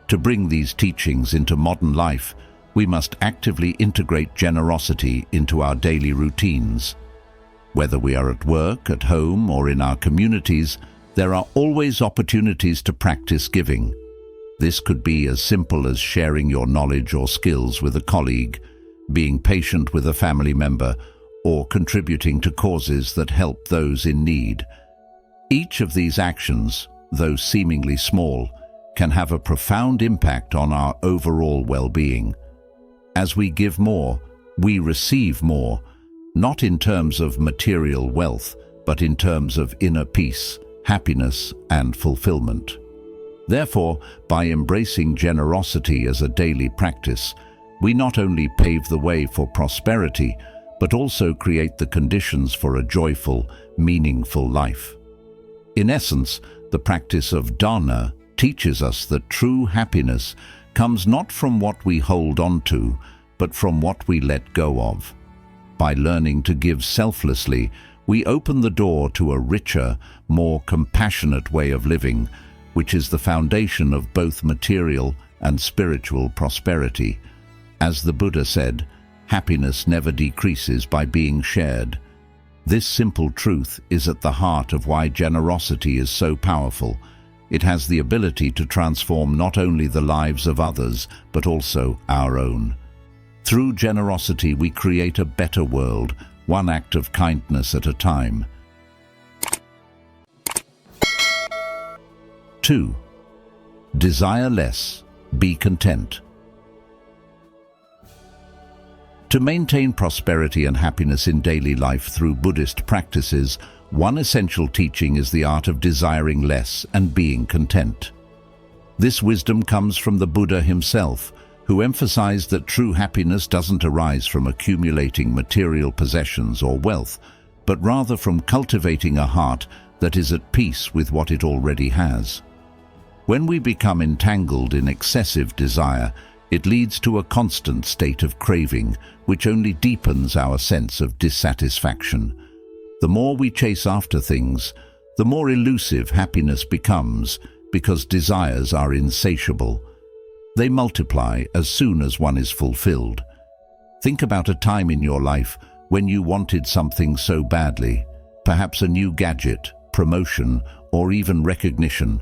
To bring these teachings into modern life, we must actively integrate generosity into our daily routines. Whether we are at work, at home, or in our communities, there are always opportunities to practice giving. This could be as simple as sharing your knowledge or skills with a colleague, being patient with a family member, or contributing to causes that help those in need. Each of these actions, though seemingly small, can have a profound impact on our overall well-being. As we give more, we receive more, not in terms of material wealth, but in terms of inner peace, happiness, and fulfillment. Therefore, by embracing generosity as a daily practice, we not only pave the way for prosperity, but also create the conditions for a joyful, meaningful life. In essence, the practice of dana teaches us that true happiness comes not from what we hold on to, but from what we let go of. By learning to give selflessly, we open the door to a richer, more compassionate way of living, which is the foundation of both material and spiritual prosperity. As the Buddha said, happiness never decreases by being shared. This simple truth is at the heart of why generosity is so powerful. It has the ability to transform not only the lives of others, but also our own. Through generosity, we create a better world, one act of kindness at a time. 2. Desire less, be content. To maintain prosperity and happiness in daily life through Buddhist practices, one essential teaching is the art of desiring less and being content. This wisdom comes from the Buddha himself, who emphasized that true happiness doesn't arise from accumulating material possessions or wealth, but rather from cultivating a heart that is at peace with what it already has. When we become entangled in excessive desire, it leads to a constant state of craving, which only deepens our sense of dissatisfaction. The more we chase after things, the more elusive happiness becomes, because desires are insatiable. They multiply as soon as one is fulfilled. Think about a time in your life when you wanted something so badly, perhaps a new gadget, promotion, or even recognition,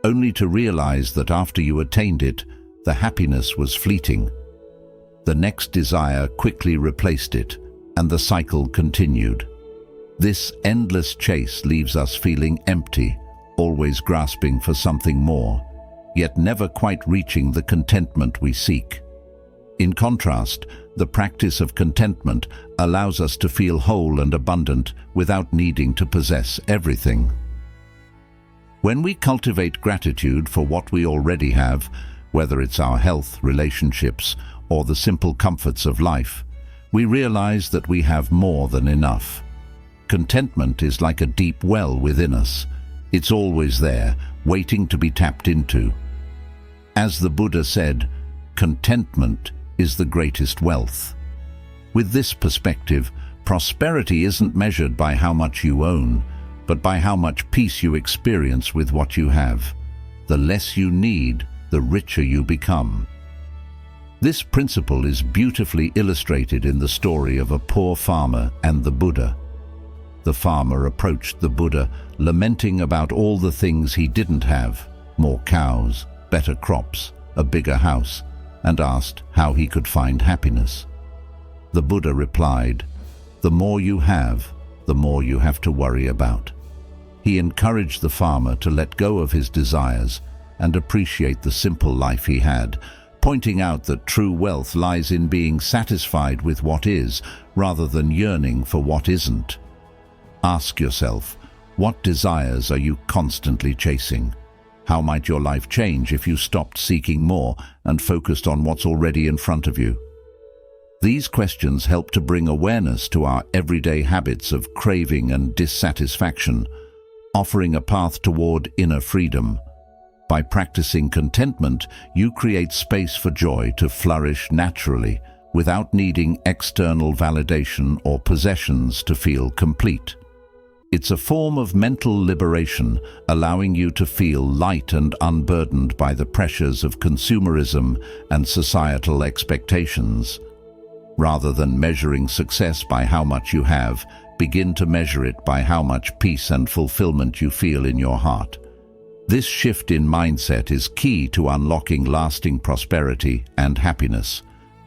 only to realize that after you attained it, the happiness was fleeting. The next desire quickly replaced it, and the cycle continued. This endless chase leaves us feeling empty, always grasping for something more, yet never quite reaching the contentment we seek. In contrast, the practice of contentment allows us to feel whole and abundant without needing to possess everything. When we cultivate gratitude for what we already have, whether it's our health, relationships, or the simple comforts of life, we realize that we have more than enough. Contentment is like a deep well within us. It's always there, waiting to be tapped into. As the Buddha said, contentment is the greatest wealth. With this perspective, prosperity isn't measured by how much you own, but by how much peace you experience with what you have. The less you need, the richer you become. This principle is beautifully illustrated in the story of a poor farmer and the Buddha. The farmer approached the Buddha, lamenting about all the things he didn't have: more cows, better crops, a bigger house, and asked how he could find happiness. The Buddha replied, "The more you have, the more you have to worry about." He encouraged the farmer to let go of his desires and appreciate the simple life he had, pointing out that true wealth lies in being satisfied with what is, rather than yearning for what isn't. Ask yourself, what desires are you constantly chasing? How might your life change if you stopped seeking more and focused on what's already in front of you? These questions help to bring awareness to our everyday habits of craving and dissatisfaction, offering a path toward inner freedom. By practicing contentment, you create space for joy to flourish naturally, without needing external validation or possessions to feel complete. It's a form of mental liberation, allowing you to feel light and unburdened by the pressures of consumerism and societal expectations. Rather than measuring success by how much you have, begin to measure it by how much peace and fulfillment you feel in your heart. This shift in mindset is key to unlocking lasting prosperity and happiness.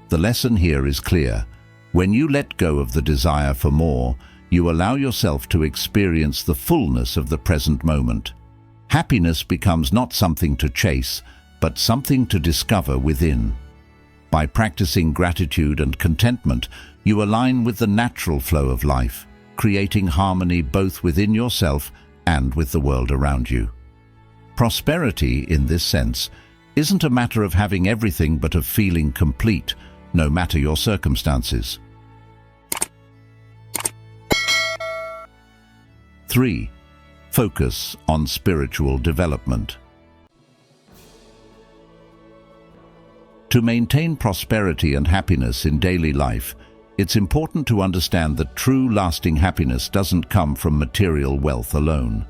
The lesson here is clear. When you let go of the desire for more, you allow yourself to experience the fullness of the present moment. Happiness becomes not something to chase, but something to discover within. By practicing gratitude and contentment, you align with the natural flow of life, creating harmony both within yourself and with the world around you. Prosperity, in this sense, isn't a matter of having everything but of feeling complete, no matter your circumstances. 3. Focus on spiritual development. To maintain prosperity and happiness in daily life, it's important to understand that true lasting happiness doesn't come from material wealth alone.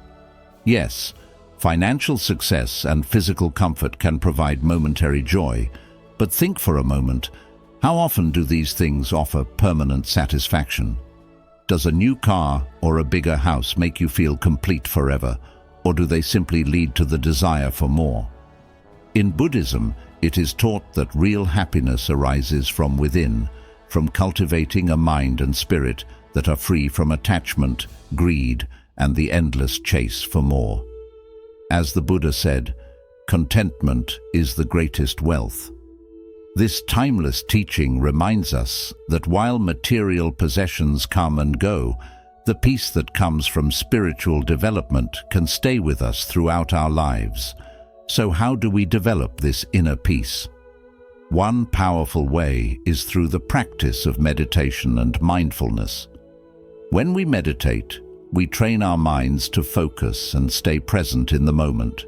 Yes, financial success and physical comfort can provide momentary joy, but think for a moment, how often do these things offer permanent satisfaction? Does a new car or a bigger house make you feel complete forever, or do they simply lead to the desire for more? In Buddhism, it is taught that real happiness arises from within, from cultivating a mind and spirit that are free from attachment, greed, and the endless chase for more. As the Buddha said, contentment is the greatest wealth. This timeless teaching reminds us that while material possessions come and go, the peace that comes from spiritual development can stay with us throughout our lives. So how do we develop this inner peace? One powerful way is through the practice of meditation and mindfulness. When we meditate, we train our minds to focus and stay present in the moment.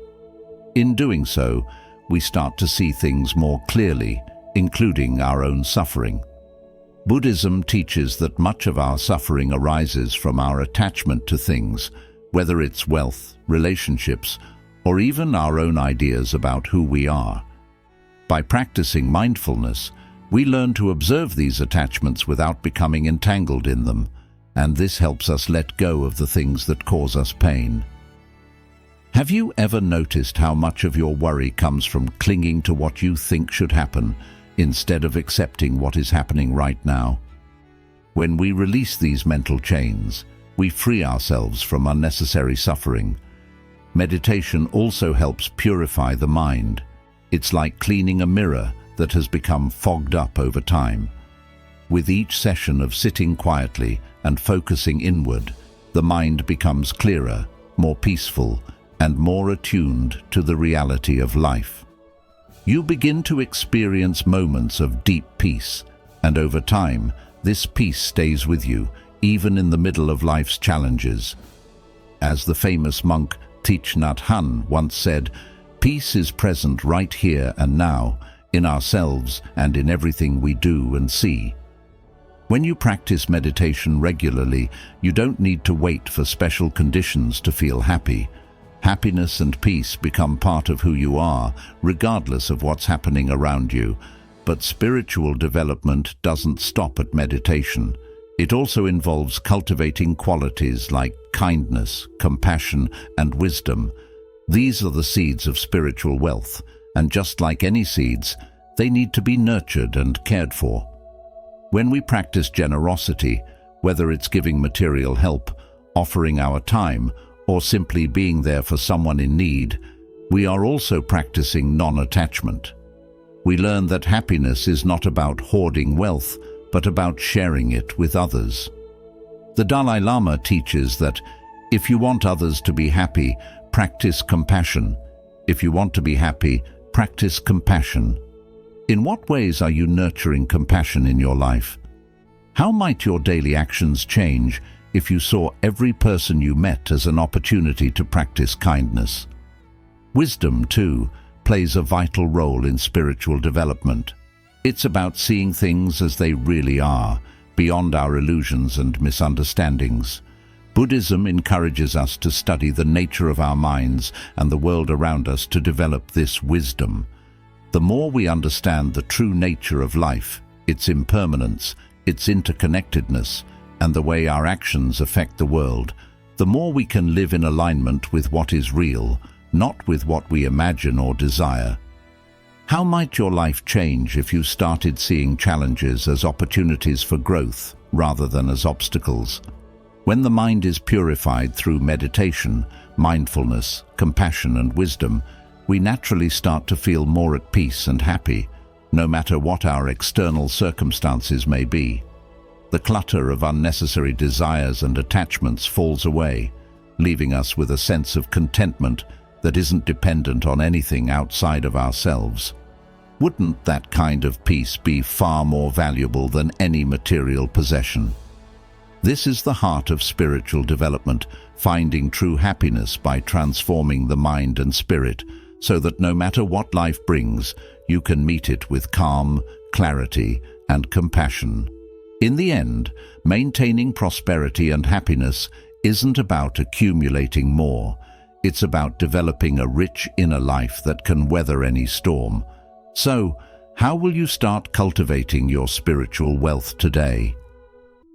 In doing so, we start to see things more clearly, including our own suffering. Buddhism teaches that much of our suffering arises from our attachment to things, whether it's wealth, relationships, or even our own ideas about who we are. By practicing mindfulness, we learn to observe these attachments without becoming entangled in them, and this helps us let go of the things that cause us pain. Have you ever noticed how much of your worry comes from clinging to what you think should happen, instead of accepting what is happening right now? When we release these mental chains, we free ourselves from unnecessary suffering. Meditation also helps purify the mind. It's like cleaning a mirror that has become fogged up over time. With each session of sitting quietly and focusing inward, the mind becomes clearer, more peaceful, and more attuned to the reality of life. You begin to experience moments of deep peace, and over time, This peace stays with you, even in the middle of life's challenges. As the famous monk Thich Nhat Hanh once said, "Peace is present right here and now, in ourselves and in everything we do and see." When you practice meditation regularly, you don't need to wait for special conditions to feel happy. Happiness and peace become part of who you are, regardless of what's happening around you. But spiritual development doesn't stop at meditation. It also involves cultivating qualities like kindness, compassion, and wisdom. These are the seeds of spiritual wealth, and just like any seeds, they need to be nurtured and cared for. When we practice generosity, whether it's giving material help, offering our time, or simply being there for someone in need, we are also practicing non-attachment. We learn that happiness is not about hoarding wealth, but about sharing it with others. The Dalai Lama teaches that if you want others to be happy, practice compassion. If you want to be happy, practice compassion. In what ways are you nurturing compassion in your life? How might your daily actions change if you saw every person you met as an opportunity to practice kindness? Wisdom, too, plays a vital role in spiritual development. It's about seeing things as they really are, beyond our illusions and misunderstandings. Buddhism encourages us to study the nature of our minds and the world around us to develop this wisdom. The more we understand the true nature of life, its impermanence, its interconnectedness, and the way our actions affect the world, the more we can live in alignment with what is real, not with what we imagine or desire. How might your life change if you started seeing challenges as opportunities for growth rather than as obstacles? When the mind is purified through meditation, mindfulness, compassion, and wisdom, we naturally start to feel more at peace and happy, no matter what our external circumstances may be. The clutter of unnecessary desires and attachments falls away, leaving us with a sense of contentment that isn't dependent on anything outside of ourselves. Wouldn't that kind of peace be far more valuable than any material possession? This is the heart of spiritual development, finding true happiness by transforming the mind and spirit, so that no matter what life brings, you can meet it with calm, clarity, and compassion. In the end, maintaining prosperity and happiness isn't about accumulating more. It's about developing a rich inner life that can weather any storm. So, how will you start cultivating your spiritual wealth today?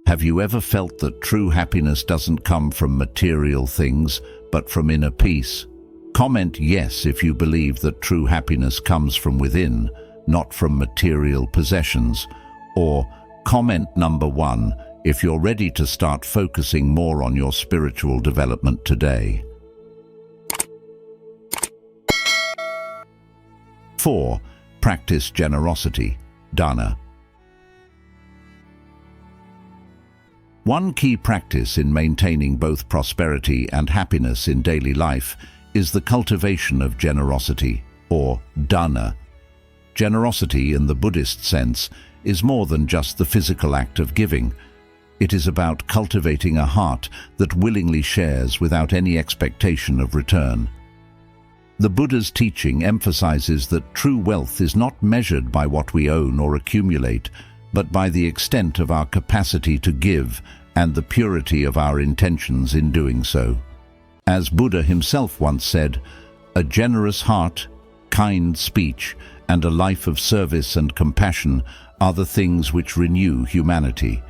Have you ever felt that true happiness doesn't come from material things, but from inner peace? Comment yes if you believe that true happiness comes from within, not from material possessions, or comment number 1 if you're ready to start focusing more on your spiritual development today. 4. Practice generosity, dana. One key practice in maintaining both prosperity and happiness in daily life is the cultivation of generosity, or dana. Generosity, in the Buddhist sense, is more than just the physical act of giving. It is about cultivating a heart that willingly shares without any expectation of return. The Buddha's teaching emphasizes that true wealth is not measured by what we own or accumulate, but by the extent of our capacity to give and the purity of our intentions in doing so. As Buddha himself once said, "A generous heart, kind speech, and a life of service and compassion are the things which renew humanity."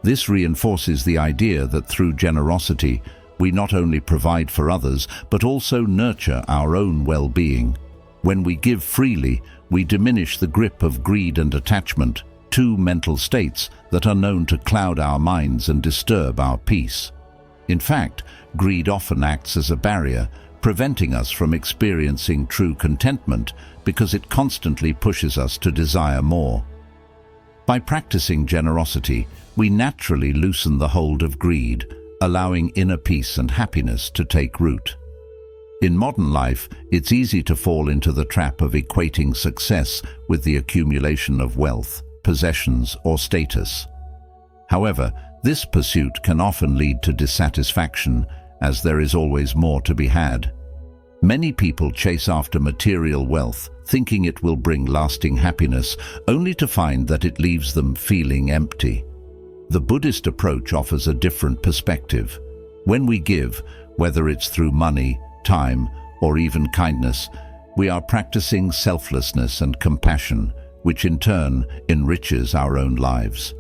This reinforces the idea that through generosity, we not only provide for others, but also nurture our own well-being. When we give freely, we diminish the grip of greed and attachment, two mental states that are known to cloud our minds and disturb our peace. In fact, greed often acts as a barrier, preventing us from experiencing true contentment because it constantly pushes us to desire more. By practicing generosity, we naturally loosen the hold of greed, allowing inner peace and happiness to take root. In modern life, it's easy to fall into the trap of equating success with the accumulation of wealth, possessions, or status. However, this pursuit can often lead to dissatisfaction, as there is always more to be had. Many people chase after material wealth, thinking it will bring lasting happiness, only to find that it leaves them feeling empty. The Buddhist approach offers a different perspective. When we give, whether it's through money, time, or even kindness, we are practicing selflessness and compassion, which in turn enriches our own lives.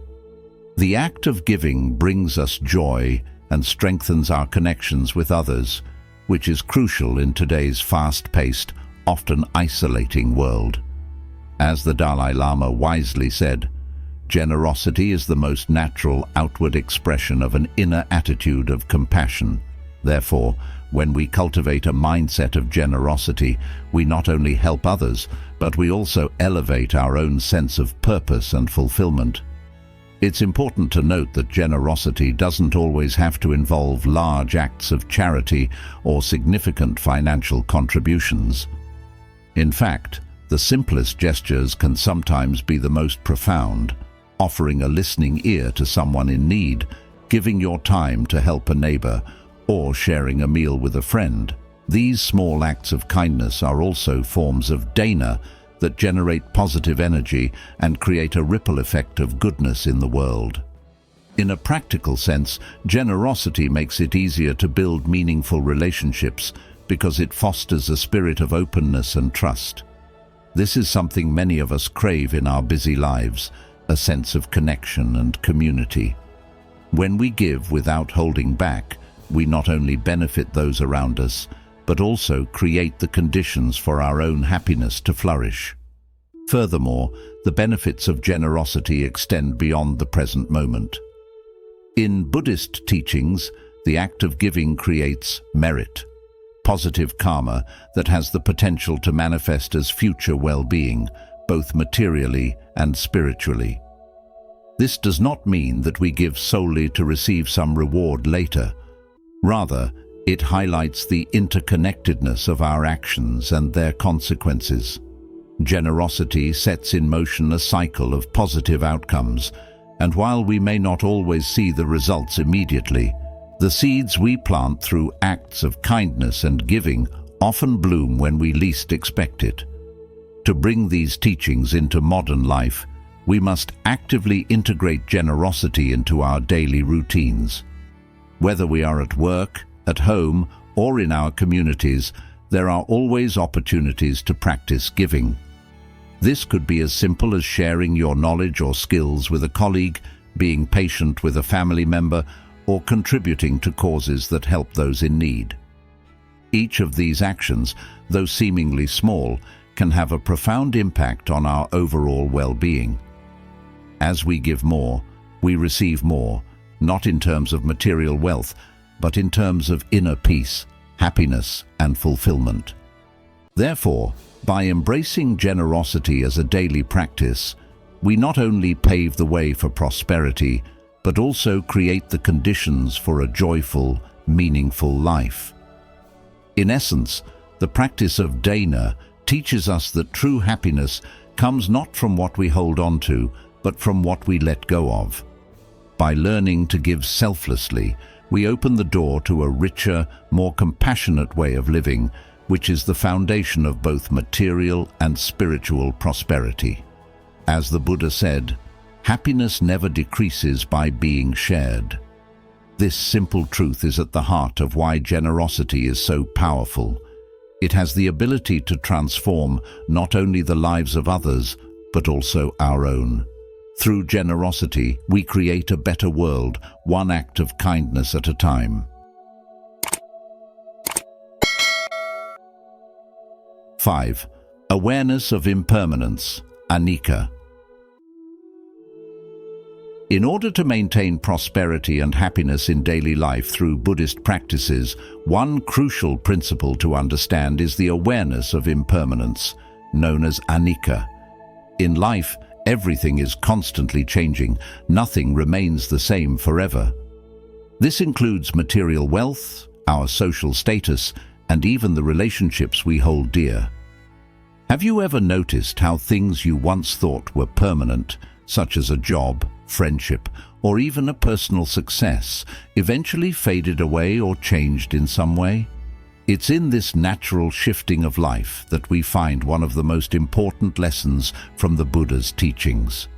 The act of giving brings us joy and strengthens our connections with others, which is crucial in today's fast-paced, often isolating world. As the Dalai Lama wisely said, generosity is the most natural outward expression of an inner attitude of compassion. Therefore, when we cultivate a mindset of generosity, we not only help others, but we also elevate our own sense of purpose and fulfillment. It's important to note that generosity doesn't always have to involve large acts of charity or significant financial contributions. In fact, the simplest gestures can sometimes be the most profound, offering a listening ear to someone in need, giving your time to help a neighbor, or sharing a meal with a friend. These small acts of kindness are also forms of dana that generate positive energy and create a ripple effect of goodness in the world. In a practical sense, generosity makes it easier to build meaningful relationships because it fosters a spirit of openness and trust. This is something many of us crave in our busy lives, a sense of connection and community. When we give without holding back, we not only benefit those around us, but also create the conditions for our own happiness to flourish. Furthermore, the benefits of generosity extend beyond the present moment. In Buddhist teachings, the act of giving creates merit, positive karma that has the potential to manifest as future well-being, both materially and spiritually. This does not mean that we give solely to receive some reward later. Rather, it highlights the interconnectedness of our actions and their consequences. Generosity sets in motion a cycle of positive outcomes, and while we may not always see the results immediately, the seeds we plant through acts of kindness and giving often bloom when we least expect it. To bring these teachings into modern life, we must actively integrate generosity into our daily routines. Whether we are at work, at home, or in our communities, there are always opportunities to practice giving. This could be as simple as sharing your knowledge or skills with a colleague, being patient with a family member, or contributing to causes that help those in need. Each of these actions, though seemingly small, can have a profound impact on our overall well-being. As we give more, we receive more, not in terms of material wealth, but in terms of inner peace, happiness, and fulfillment. Therefore, by embracing generosity as a daily practice, we not only pave the way for prosperity, but also create the conditions for a joyful, meaningful life. In essence, the practice of dana teaches us that true happiness comes not from what we hold on to, but from what we let go of. By learning to give selflessly, we open the door to a richer, more compassionate way of living, which is the foundation of both material and spiritual prosperity. As the Buddha said, happiness never decreases by being shared. This simple truth is at the heart of why generosity is so powerful. It has the ability to transform not only the lives of others, but also our own. Through generosity, we create a better world, one act of kindness at a time. 5. Awareness of impermanence, anicca. In order to maintain prosperity and happiness in daily life through Buddhist practices, one crucial principle to understand is the awareness of impermanence, known as anicca. In life, everything is constantly changing. Nothing remains the same forever. This includes material wealth, our social status, and even the relationships we hold dear. Have you ever noticed how things you once thought were permanent, such as a job, friendship, or even a personal success eventually faded away or changed in some way? It's in this natural shifting of life that we find one of the most important lessons from the Buddha's teachings.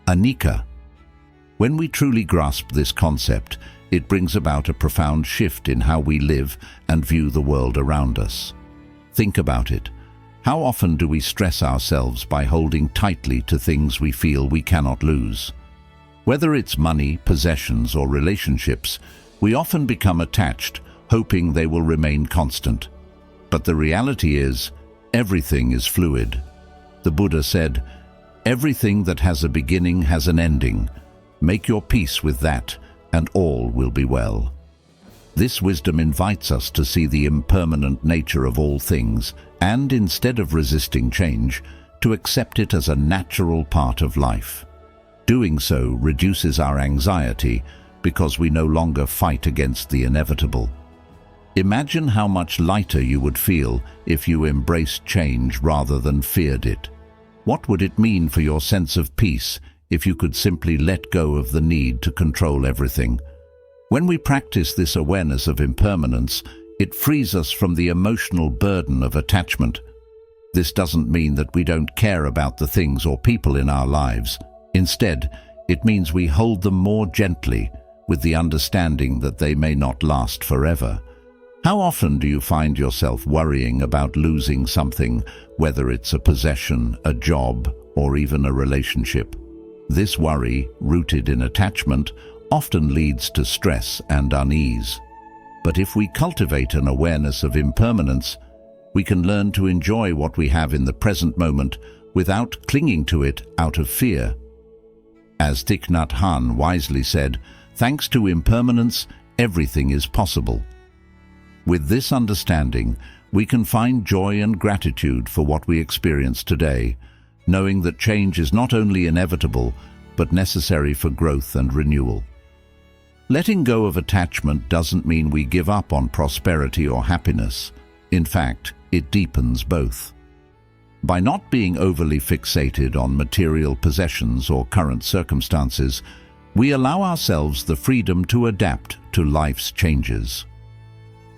Anicca. When we truly grasp this concept, it brings about a profound shift in how we live and view the world around us. Think about it. How often do we stress ourselves by holding tightly to things we feel we cannot lose? Whether it's money, possessions, or relationships, we often become attached, hoping they will remain constant. But the reality is, everything is fluid. The Buddha said, "Everything that has a beginning has an ending. Make your peace with that, and all will be well." This wisdom invites us to see the impermanent nature of all things, and instead of resisting change, to accept it as a natural part of life. Doing so reduces our anxiety because we no longer fight against the inevitable. Imagine how much lighter you would feel if you embraced change rather than feared it. What would it mean for your sense of peace if you could simply let go of the need to control everything? When we practice this awareness of impermanence, it frees us from the emotional burden of attachment. This doesn't mean that we don't care about the things or people in our lives. Instead, it means we hold them more gently, with the understanding that they may not last forever. How often do you find yourself worrying about losing something, whether it's a possession, a job, or even a relationship? This worry, rooted in attachment, often leads to stress and unease. But if we cultivate an awareness of impermanence, we can learn to enjoy what we have in the present moment without clinging to it out of fear. As Thich Nhat Hanh wisely said, "Thanks to impermanence, everything is possible." With this understanding, we can find joy and gratitude for what we experience today, knowing that change is not only inevitable, but necessary for growth and renewal. Letting go of attachment doesn't mean we give up on prosperity or happiness. In fact, it deepens both. By not being overly fixated on material possessions or current circumstances, we allow ourselves the freedom to adapt to life's changes.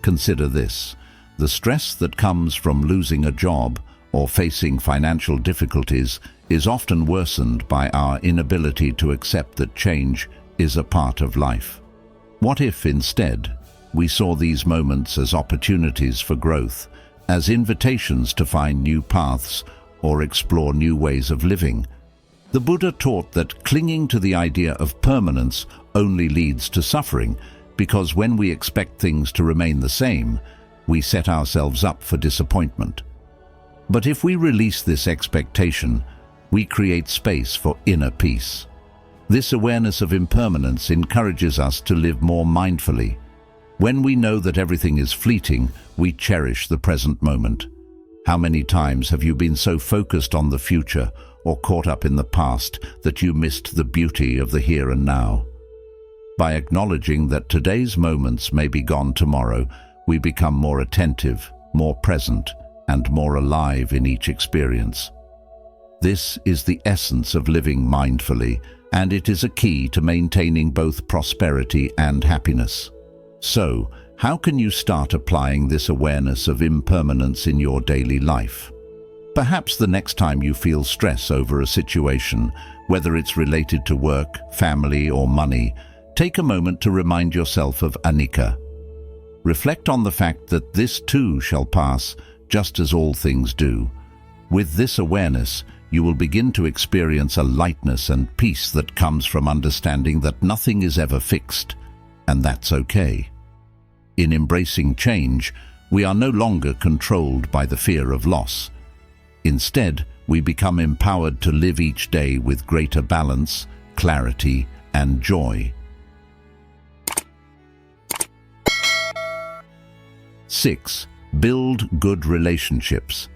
Consider this: the stress that comes from losing a job or facing financial difficulties is often worsened by our inability to accept that change is a part of life. What if, instead, we saw these moments as opportunities for growth, as invitations to find new paths or explore new ways of living? The Buddha taught that clinging to the idea of permanence only leads to suffering, because when we expect things to remain the same, we set ourselves up for disappointment. But if we release this expectation, we create space for inner peace. This awareness of impermanence encourages us to live more mindfully. When we know that everything is fleeting, we cherish the present moment. How many times have you been so focused on the future or caught up in the past that you missed the beauty of the here and now? By acknowledging that today's moments may be gone tomorrow, we become more attentive, more present, and more alive in each experience. This is the essence of living mindfully, and it is a key to maintaining both prosperity and happiness. So, how can you start applying this awareness of impermanence in your daily life? Perhaps the next time you feel stress over a situation, whether it's related to work, family, or money, take a moment to remind yourself of anicca. Reflect on the fact that this too shall pass, just as all things do. With this awareness, you will begin to experience a lightness and peace that comes from understanding that nothing is ever fixed, and that's okay. In embracing change, we are no longer controlled by the fear of loss. Instead, we become empowered to live each day with greater balance, clarity, and joy. 6. Build good relationships.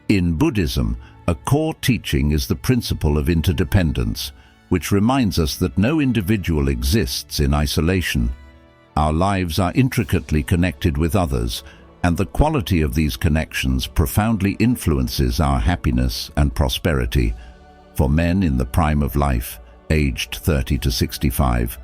In Buddhism, a core teaching is the principle of interdependence, which reminds us that no individual exists in isolation. Our lives are intricately connected with others, and the quality of these connections profoundly influences our happiness and prosperity. For men in the prime of life, aged 30 to 65,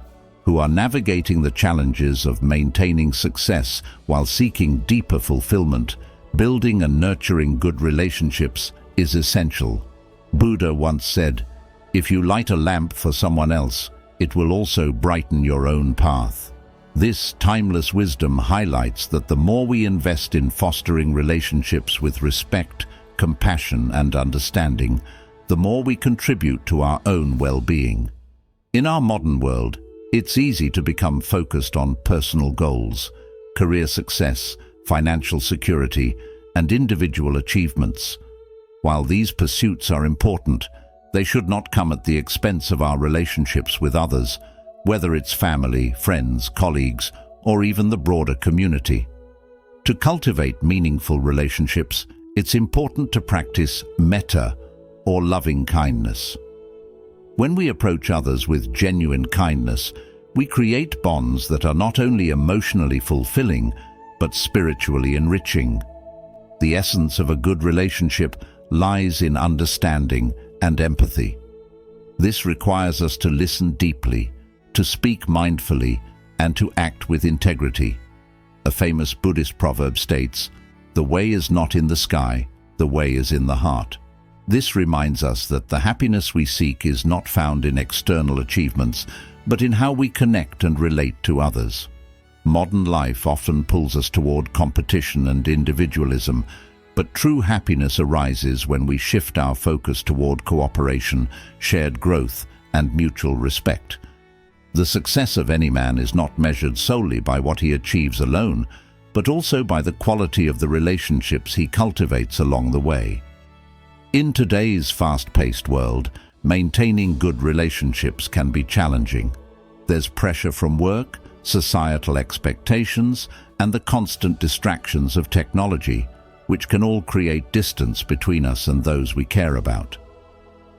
who are navigating the challenges of maintaining success while seeking deeper fulfillment, building and nurturing good relationships is essential. Buddha once said, "If you light a lamp for someone else, it will also brighten your own path." This timeless wisdom highlights that the more we invest in fostering relationships with respect, compassion, and understanding, the more we contribute to our own well-being. In our modern world, it's easy to become focused on personal goals, career success, financial security, and individual achievements. While these pursuits are important, they should not come at the expense of our relationships with others, whether it's family, friends, colleagues, or even the broader community. To cultivate meaningful relationships, it's important to practice metta, or loving kindness. When we approach others with genuine kindness, we create bonds that are not only emotionally fulfilling, but spiritually enriching. The essence of a good relationship lies in understanding and empathy. This requires us to listen deeply, to speak mindfully, and to act with integrity. A famous Buddhist proverb states, "The way is not in the sky, the way is in the heart." This reminds us that the happiness we seek is not found in external achievements, but in how we connect and relate to others. Modern life often pulls us toward competition and individualism, but true happiness arises when we shift our focus toward cooperation, shared growth, and mutual respect. The success of any man is not measured solely by what he achieves alone, but also by the quality of the relationships he cultivates along the way. In today's fast-paced world, maintaining good relationships can be challenging. There's pressure from work, societal expectations, and the constant distractions of technology, which can all create distance between us and those we care about.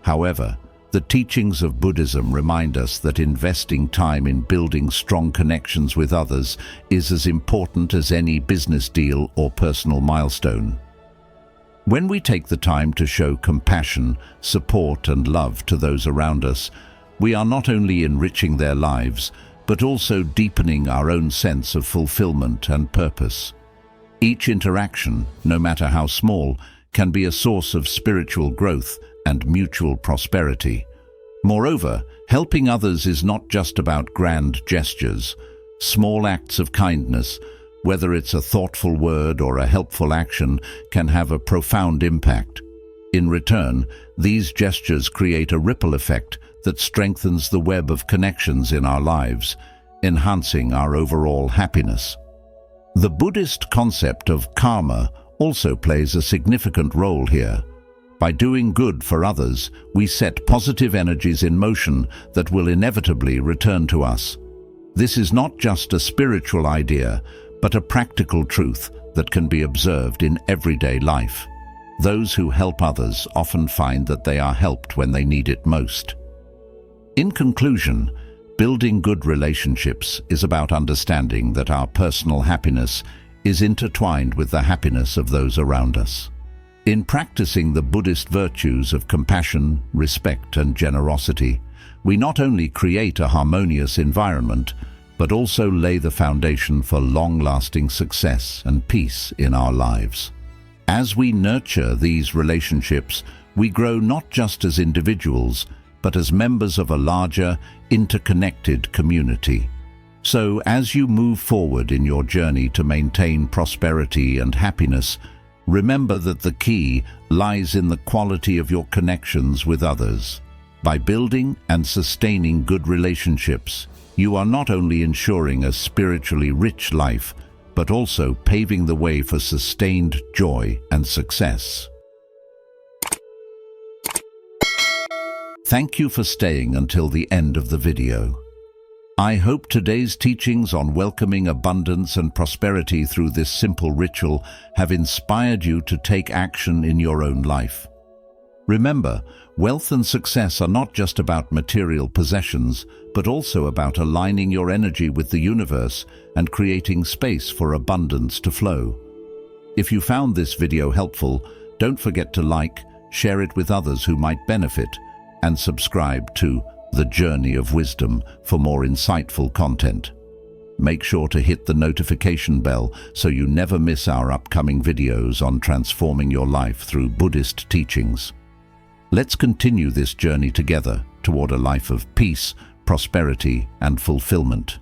However, the teachings of Buddhism remind us that investing time in building strong connections with others is as important as any business deal or personal milestone. When we take the time to show compassion, support, and love to those around us, we are not only enriching their lives, but also deepening our own sense of fulfillment and purpose. Each interaction, no matter how small, can be a source of spiritual growth and mutual prosperity. Moreover, helping others is not just about grand gestures. Small acts of kindness, whether it's a thoughtful word or a helpful action, can have a profound impact. In return, these gestures create a ripple effect that strengthens the web of connections in our lives, enhancing our overall happiness. The Buddhist concept of karma also plays a significant role here. By doing good for others, we set positive energies in motion that will inevitably return to us. This is not just a spiritual idea, but a practical truth that can be observed in everyday life. Those who help others often find that they are helped when they need it most. In conclusion, building good relationships is about understanding that our personal happiness is intertwined with the happiness of those around us. In practicing the Buddhist virtues of compassion, respect, and generosity, we not only create a harmonious environment, but also lay the foundation for long-lasting success and peace in our lives. As we nurture these relationships, we grow not just as individuals, but as members of a larger, interconnected community. So, as you move forward in your journey to maintain prosperity and happiness, remember that the key lies in the quality of your connections with others. By building and sustaining good relationships, you are not only ensuring a spiritually rich life, but also paving the way for sustained joy and success. Thank you for staying until the end of the video. I hope today's teachings on welcoming abundance and prosperity through this simple ritual have inspired you to take action in your own life. Remember, wealth and success are not just about material possessions, but also about aligning your energy with the universe and creating space for abundance to flow. If you found this video helpful, don't forget to like, share it with others who might benefit, and subscribe to The Journey of Wisdom for more insightful content. Make sure to hit the notification bell so you never miss our upcoming videos on transforming your life through Buddhist teachings. Let's continue this journey together toward a life of peace, prosperity, and fulfillment.